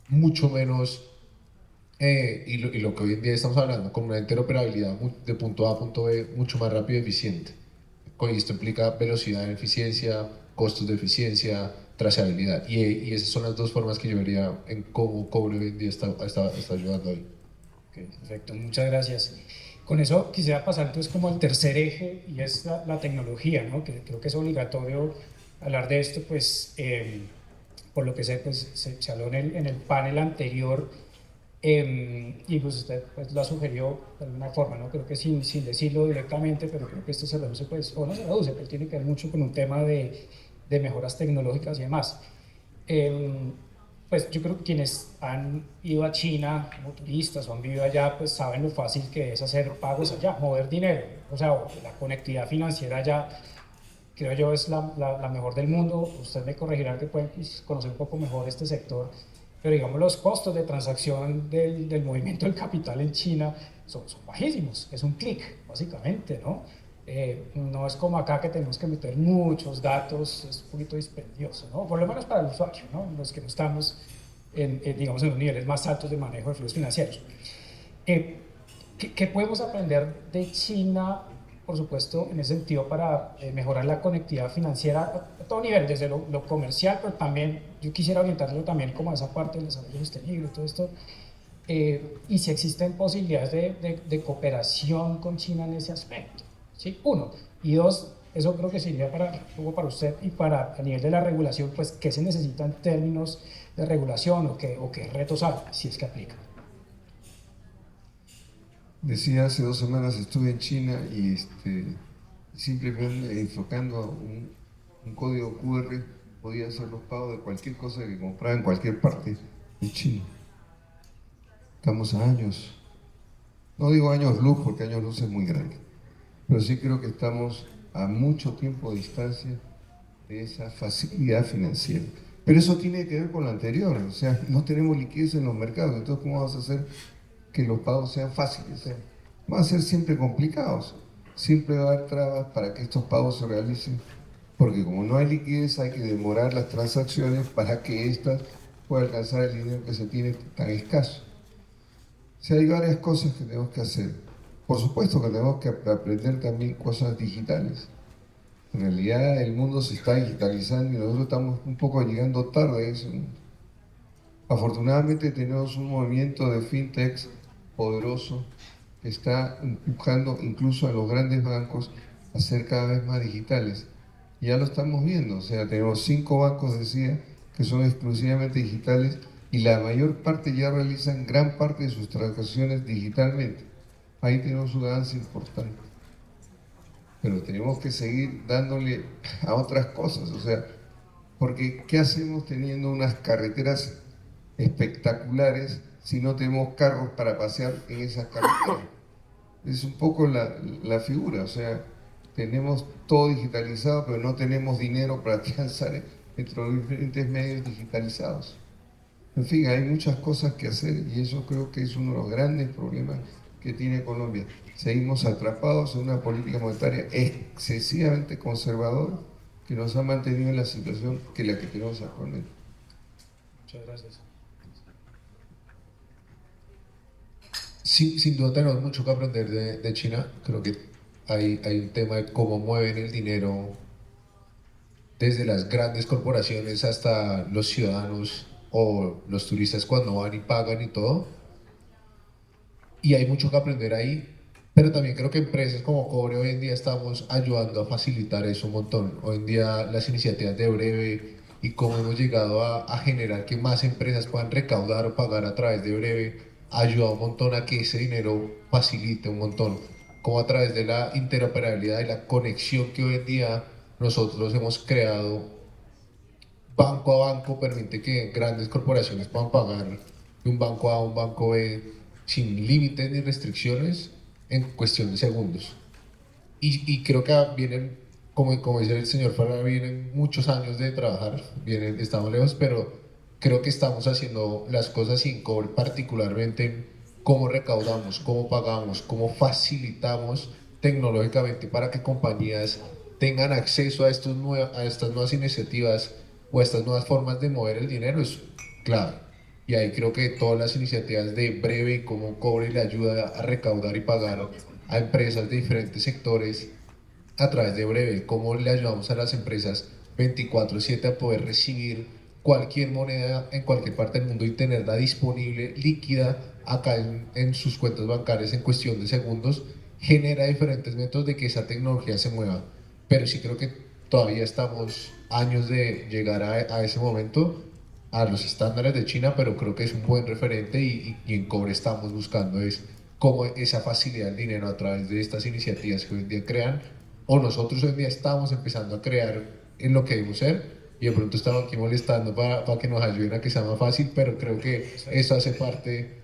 mucho menos, y lo que hoy en día estamos hablando, con una interoperabilidad de punto A a punto B mucho más rápido y eficiente. Esto implica velocidad, eficiencia, costos de eficiencia, trazabilidad. Y esas son las dos formas que yo vería en cómo Cobre hoy en día está ayudando ahí. Okay, perfecto, muchas gracias. Con eso quisiera pasar entonces como al tercer eje, y es la tecnología, ¿no? Que creo que es obligatorio hablar de esto, pues por lo que sé, pues se habló en el panel anterior, y pues usted pues, lo sugirió de alguna forma, ¿no? Creo que sin decirlo directamente, pero creo que esto se reduce, pues, o no se reduce, pero tiene que ver mucho con un tema de mejoras tecnológicas y demás. Pues yo creo que quienes han ido a China como turistas o han vivido allá, pues saben lo fácil que es hacer pagos allá, mover dinero, o sea, la conectividad financiera allá, creo yo, es la mejor del mundo. Usted me corregirá que pueden pues, conocer un poco mejor este sector, pero digamos los costos de transacción del movimiento del capital en China son bajísimos, es un clic, básicamente, ¿no? No es como acá que tenemos que meter muchos datos, es un poquito dispendioso, ¿no? Por lo menos para el usuario, ¿no? Los que no estamos, digamos, en los niveles más altos de manejo de flujos financieros. ¿Qué podemos aprender de China, por supuesto, en ese sentido para mejorar la conectividad financiera a todo nivel, desde lo comercial, pero también yo quisiera orientarlo también como a esa parte del desarrollo sostenible y todo esto, y si existen posibilidades de cooperación con China en ese aspecto? ¿Sí? Uno. Y dos, eso creo que sería para usted y para a nivel de la regulación, pues, ¿qué se necesita en términos de regulación o qué retos hay, si es que aplica? Decía, hace 2 semanas estuve en China y simplemente enfocando un código QR podía hacer los pagos de cualquier cosa que compraba en cualquier parte de China. Estamos a años, no digo años luz porque años luz es muy grande, pero sí creo que estamos a mucho tiempo de distancia de esa facilidad financiera. Pero eso tiene que ver con lo anterior, o sea, no tenemos liquidez en los mercados, entonces ¿cómo vamos a hacer que los pagos sean fáciles? Van a ser siempre complicados, siempre va a haber trabas para que estos pagos se realicen, porque como no hay liquidez hay que demorar las transacciones para que éstas puedan alcanzar el dinero que se tiene tan escaso. sea, hay varias cosas que tenemos que hacer. Por supuesto que tenemos que aprender también cosas digitales. En realidad el mundo se está digitalizando y nosotros estamos un poco llegando tarde a eso. Afortunadamente tenemos un movimiento de fintechs poderoso que está empujando incluso a los grandes bancos a ser cada vez más digitales. Ya lo estamos viendo, o sea, tenemos 5 bancos, decía, que son exclusivamente digitales y la mayor parte ya realizan gran parte de sus transacciones digitalmente. Ahí tenemos un avance importante. Pero tenemos que seguir dándole a otras cosas, o sea, porque ¿qué hacemos teniendo unas carreteras espectaculares si no tenemos carros para pasear en esas carreteras? Es un poco la figura, o sea, tenemos todo digitalizado, pero no tenemos dinero para transar entre los diferentes medios digitalizados. En fin, hay muchas cosas que hacer y eso creo que es uno de los grandes problemas que tiene Colombia. Seguimos atrapados en una política monetaria excesivamente conservadora que nos ha mantenido en la situación que la que tenemos actualmente. Muchas gracias. Sin duda tenemos mucho que aprender de China. Creo que hay un tema de cómo mueven el dinero desde las grandes corporaciones hasta los ciudadanos o los turistas cuando van y pagan y todo. Y hay mucho que aprender ahí, pero también creo que empresas como Cobre hoy en día estamos ayudando a facilitar eso un montón. Hoy en día las iniciativas de Breve y cómo hemos llegado a generar que más empresas puedan recaudar o pagar a través de Breve, ha ayudado un montón a que ese dinero facilite un montón, como a través de la interoperabilidad y la conexión que hoy en día nosotros hemos creado banco a banco permite que grandes corporaciones puedan pagar de un banco A a un banco B sin límites ni restricciones en cuestión de segundos. Y creo que vienen, como dice el señor Farah, vienen muchos años de trabajar, estamos lejos, pero creo que estamos haciendo las cosas sin cobre, particularmente en cómo recaudamos, cómo pagamos, cómo facilitamos tecnológicamente para que compañías tengan acceso a, a estas nuevas iniciativas o a estas nuevas formas de mover el dinero es clave. Y ahí creo que todas las iniciativas de Breve y cómo Cobre le ayuda a recaudar y pagar a empresas de diferentes sectores a través de Breve, cómo le ayudamos a las empresas 24/7 a poder recibir cualquier moneda en cualquier parte del mundo y tenerla disponible, líquida, acá en sus cuentas bancarias en cuestión de segundos, genera diferentes métodos de que esa tecnología se mueva. Pero sí creo que todavía estamos años de llegar a ese momento, a los estándares de China, pero creo que es un buen referente y en Cobre estamos buscando es cómo esa facilidad del dinero a través de estas iniciativas que hoy en día crean, o nosotros hoy en día estamos empezando a crear en lo que debemos ser, y de pronto estamos aquí molestando para que nos ayuden a que sea más fácil, pero creo que eso hace parte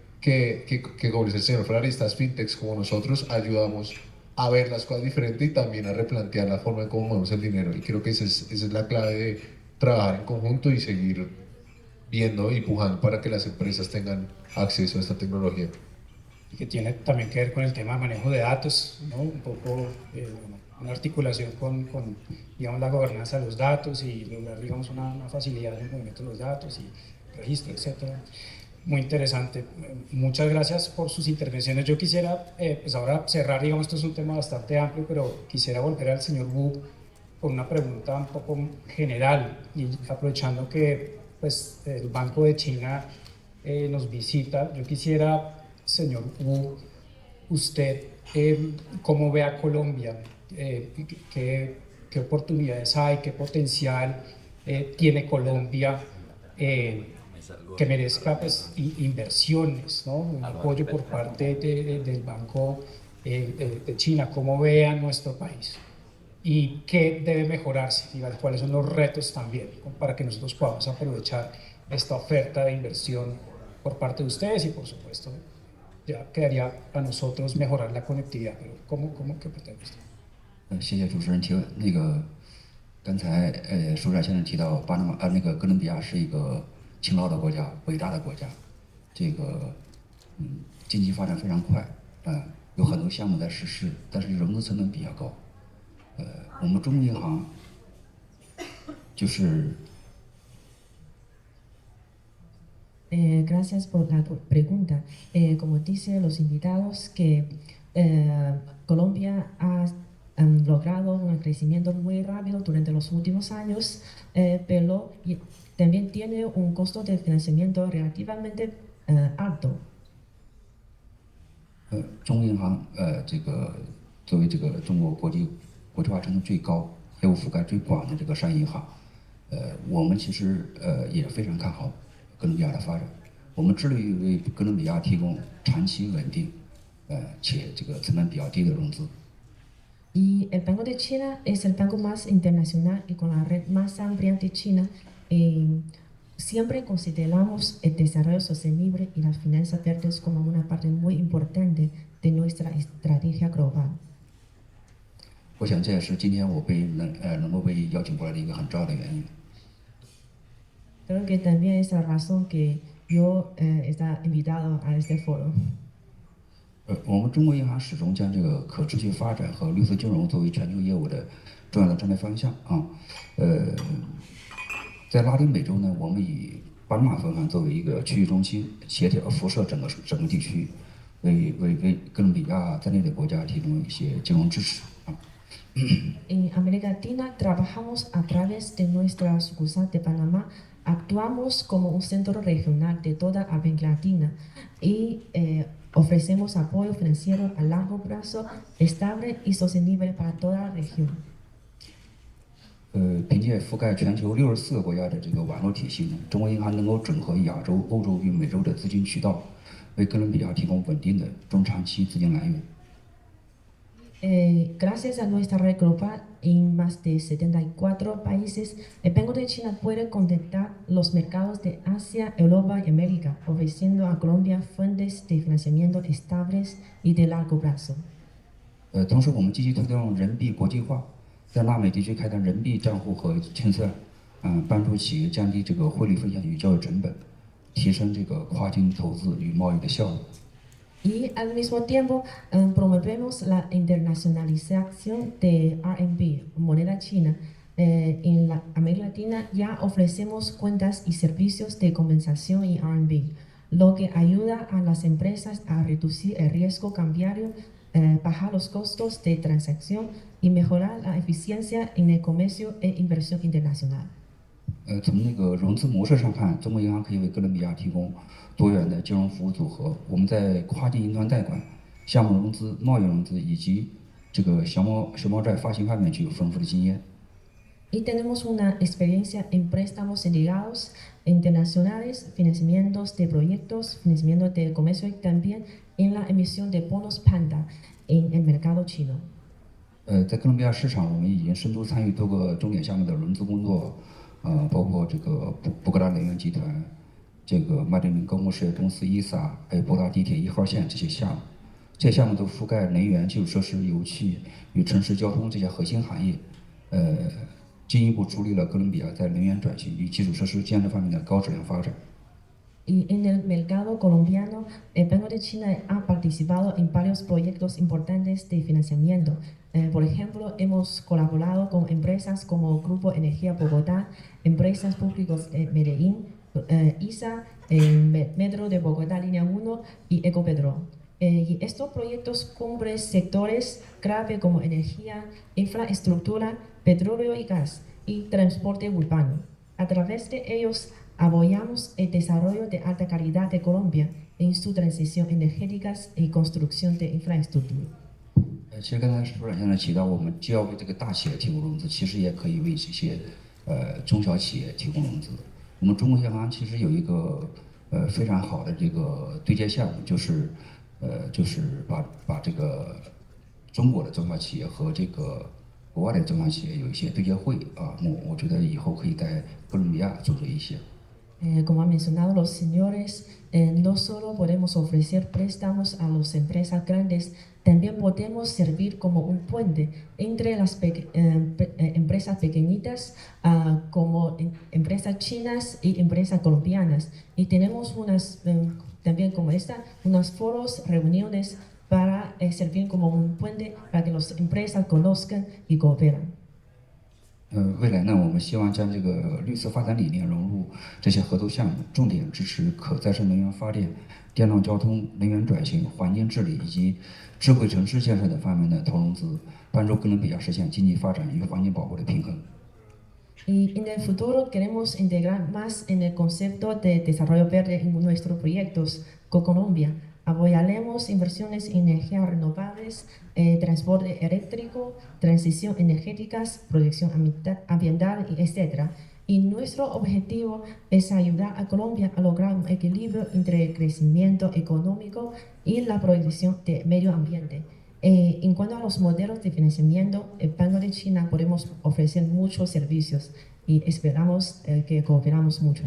como dice el señor Ferrari, estas fintechs como nosotros ayudamos a ver las cosas diferentes y también a replantear la forma en cómo movemos el dinero. Y creo que esa es la clave de trabajar en conjunto y seguir viendo y empujando para que las empresas tengan acceso a esta tecnología. Y que tiene también que ver con el tema de manejo de datos, ¿no? Un poco una articulación con, digamos, la gobernanza de los datos y lograr, digamos, una facilidad en el movimiento de los datos y registro, etcétera. Muy interesante. Muchas gracias por sus intervenciones. Yo quisiera, pues ahora cerrar, digamos, esto es un tema bastante amplio, pero quisiera volver al señor Wu con una pregunta un poco general y aprovechando que pues, el Banco de China nos visita, yo quisiera, señor Wu, usted, ¿cómo ve a Colombia? ¿Qué oportunidades hay? ¿Qué potencial tiene Colombia? Que merezca pues, inversiones, ¿no? Un apoyo por parte del Banco de China, cómo ve a nuestro país y qué debe mejorarse, y cuáles son los retos también, para que nosotros podamos aprovechar esta oferta de inversión por parte de ustedes y por supuesto ya quedaría a nosotros mejorar la conectividad, pero ¿qué pretende usted? 谢谢主持人提问。刚才首长先生提到哥伦比亚是一个勤劳的国家，伟大的国家，经济发展非常快，有很多项目在实施，但是融资成本比较高。我们中国银行就是 Gracias por la pregunta. Como dicen los invitados, que Colombia ha logrado un crecimiento muy rápido durante los últimos años, pero también tiene un costo de financiamiento relativamente alto. 中国银行这个作为这个中国国际化程度最高、业务覆盖最广的这个商业银行，我们其实也非常看好哥伦比亚的发展。我们致力于为哥伦比亚提供长期稳定，且这个成本比较低的融资。Y el Banco de China es el banco más internacional y con la red más amplia de China. Siempre consideramos el desarrollo sostenible y las finanzas verdes como una parte muy importante de nuestra estrategia global. 我想这也是今天我能够被邀请过来的一个很重要的原因。Creo que también es la razón que yo está invitado a este foro. 我们中国银行始终将这个可持续发展和绿色金融作为全球业务的重要的战略方向啊。在拉丁美洲呢，我们以巴拿马分行作为一个区域中心，协调辐射整个地区，为哥伦比亚在内的国家提供一些金融支持啊。En América Latina trabajamos a través de nuestra sucursal de Panamá. Actuamos como un centro regional de toda América Latina y ofrecemos apoyo financiero a largo plazo, estable y sostenible para toda la región. 凭借覆盖全球64个国家的这个网络体系呢，中国银行能够整合亚洲、欧洲与美洲的资金渠道，为哥伦比亚提供稳定的中长期资金来源。Gracias a nuestra red global en más de 74 países, el Banco de China puede conectar los mercados de Asia, Europa y América, ofreciendo a Colombia fuentes de financiamiento estables y de largo plazo. 同时，我们积极推动人民币国际化，在拉美地区开展人民币账户和清算，帮助企业降低这个汇率风险与交易成本，提升这个跨境投资与贸易的效率。Y al mismo tiempo promovemos la internacionalización de RMB, moneda china. En la América Latina ya ofrecemos cuentas y servicios de compensación en RMB, lo que ayuda a las empresas a reducir el riesgo cambiario, bajar los costos de transacción y mejorar la eficiencia en el comercio e inversión internacional. 从那个融资模式上看，中国银行可以为哥伦比亚提供多元的金融服务组合。我们在跨境银团贷款、项目融资、贸易融资以及这个小猫债发行方面具有丰富的经验。Y tenemos una experiencia en préstamos delegados internacionales, financiamientos de proyectos, financiamiento de comercio y también en la emisión de bonos Panda en el mercado chino. 在哥伦比亚市场，我们已经深度参与多个重点项目的融资工作。包括这个布格拉能源集团、这个麦德林公共事业公司伊萨，还有博大地铁1号线这些项目，这些项目都覆盖能源、基础设施、油气与城市交通这些核心行业，进一步助力了哥伦比亚在能源转型与基础设施建设方面的高质量发展。Y en el mercado colombiano, el Banco de China ha participado en varios proyectos importantes de financiamiento. Por ejemplo, hemos colaborado con empresas como Grupo Energía Bogotá, Empresas Públicas de Medellín, ISA, Metro de Bogotá, Línea 1 y Ecopetro. Y estos proyectos cubren sectores clave como energía, infraestructura, petróleo y gas y transporte urbano. A través de ellos, apoyamos el desarrollo de alta calidad de Colombia en su transición energética y construcción de infraestructura. 其实刚才部长现在提到，我们既要为这个大企业提供融资，其实也可以为这些中小企业提供融资。我们中国银行其实有一个非常好的这个对接项目，就是把这个中国的中小企业和这个国外的中小企业有一些对接会啊，我觉得以后可以在哥伦比亚组织一些。Como han mencionado los señores, no solo podemos ofrecer préstamos a las empresas grandes, también podemos servir como un puente entre las empresas pequeñitas como empresas chinas y empresas colombianas. Y tenemos también como unos foros, reuniones para servir como un puente para que las empresas conozcan y cooperan. 未来呢，我们希望将这个绿色发展理念融入这些合作项目，重点支持可再生能源发电、电动交通、能源转型、环境治理以及智慧城市建设等方面的投融资，帮助哥伦比亚实现经济发展与环境保护的平衡。Y en el futuro queremos integrar más en el concepto de desarrollo verde en nuestros proyectos con Colombia. Apoyaremos inversiones en energías renovables, transporte eléctrico, transición energética, protección ambiental, etc. Y nuestro objetivo es ayudar a Colombia a lograr un equilibrio entre el crecimiento económico y la protección del medio ambiente. En cuanto a los modelos de financiamiento, el Banco de China podemos ofrecer muchos servicios y esperamos que cooperamos mucho.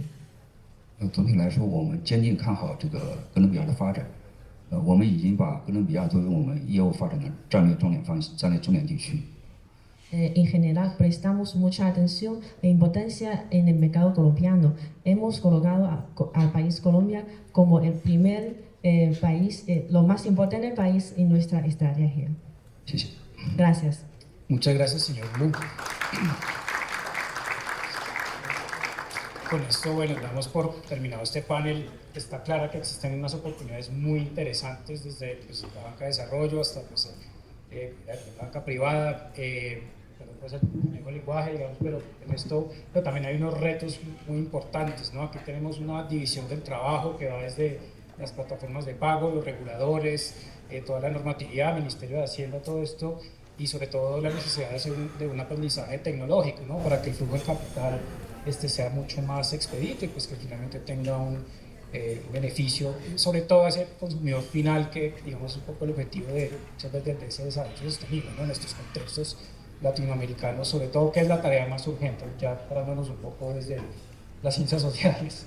总体来说，我们坚定看好这个哥伦比亚的发展。我们已经把哥伦比亚作为我们业务发展的战略重点地区。En general, prestamos mucha atención e importancia en el mercado colombiano. Hemos colocado al país Colombia como el primer país, lo más importante país en nuestra estrategia. 谢谢。 Gracias. Muchas gracias, señor Lu. Con esto, bueno, damos por terminado este panel. Está clara que existen unas oportunidades muy interesantes desde pues, la banca de desarrollo hasta pues, la banca privada, perdón, pues, el manejo del lenguaje, digamos, pero en esto pero también hay unos retos muy importantes, ¿no? Aquí tenemos una división del trabajo que va desde las plataformas de pago, los reguladores, toda la normatividad, Ministerio de Hacienda, todo esto, y sobre todo la necesidad de un aprendizaje tecnológico, ¿no? Para que el flujo de capital sea mucho más expedito y pues que finalmente tenga un beneficio, sobre todo hacia el consumidor final, que digamos es un poco el objetivo de muchas veces de ese desarrollo sostenible, ¿no? En estos contextos latinoamericanos, sobre todo, que es la tarea más urgente, ya parándonos un poco desde las ciencias sociales.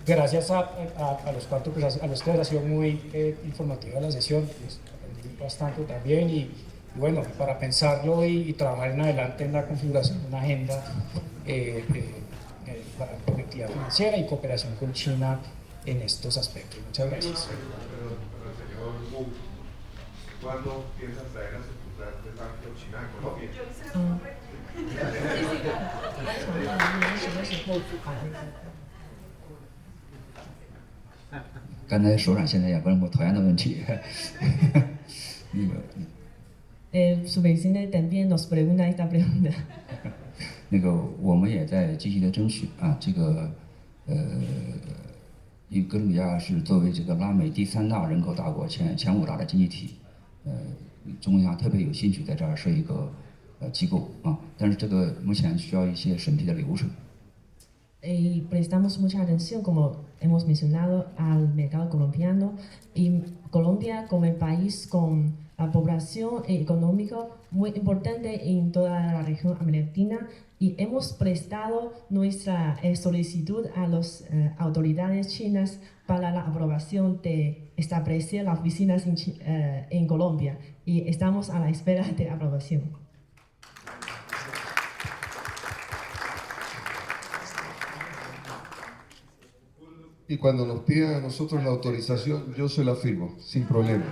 Gracias a los cuatro, pues a los tres ha sido muy informativa la sesión, pues, aprendí bastante también y bueno, para pensarlo y trabajar en adelante en la configuración de una agenda para conectividad financiera y cooperación con China en estos aspectos. Muchas gracias. Señor Wu, ¿cuándo piensas traer a sucursal de Banco China a Colombia? 刚才首长现在也问过同样的问题，那个。 Su vecina también nos pregunta esta pregunta. 那个我们也在积极的争取啊，这个因为哥伦比亚是作为这个拉美第3大人口大国、前5大的经济体，中央特别有兴趣在这儿设一个机构啊，但是这个目前需要一些审批的流程。 Y prestamos mucha atención, como hemos mencionado, al mercado colombiano. Y Colombia, como el país con la población económica muy importante en toda la región americana, y hemos prestado nuestra solicitud a las autoridades chinas para la aprobación de establecer las oficinas en Colombia. Y estamos a la espera de aprobación. Y cuando nos pidan a nosotros la autorización, yo se la firmo, sin problema.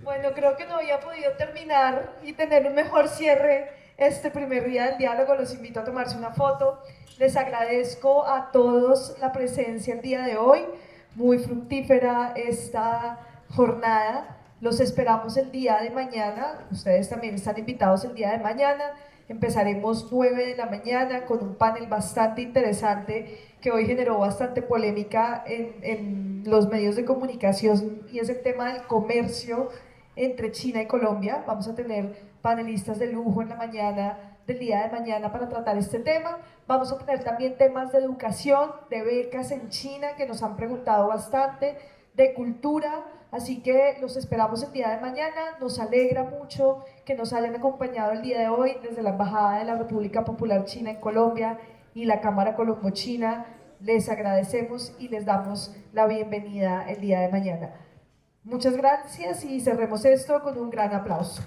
Bueno, creo que no había podido terminar y tener un mejor cierre este primer día del diálogo. Los invito a tomarse una foto. Les agradezco a todos la presencia el día de hoy. Muy fructífera esta jornada. Los esperamos el día de mañana. Ustedes también están invitados el día de mañana. Empezaremos 9 de la mañana con un panel bastante interesante que hoy generó bastante polémica en los medios de comunicación, y es el tema del comercio entre China y Colombia. Vamos a tener panelistas de lujo en la mañana del día de mañana para tratar este tema. Vamos a tener también temas de educación, de becas en China, que nos han preguntado bastante, de cultura. Así que los esperamos el día de mañana. Nos alegra mucho que nos hayan acompañado el día de hoy desde la Embajada de la República Popular China en Colombia y la Cámara Colombo-China. Les agradecemos y les damos la bienvenida el día de mañana. Muchas gracias y cerremos esto con un gran aplauso.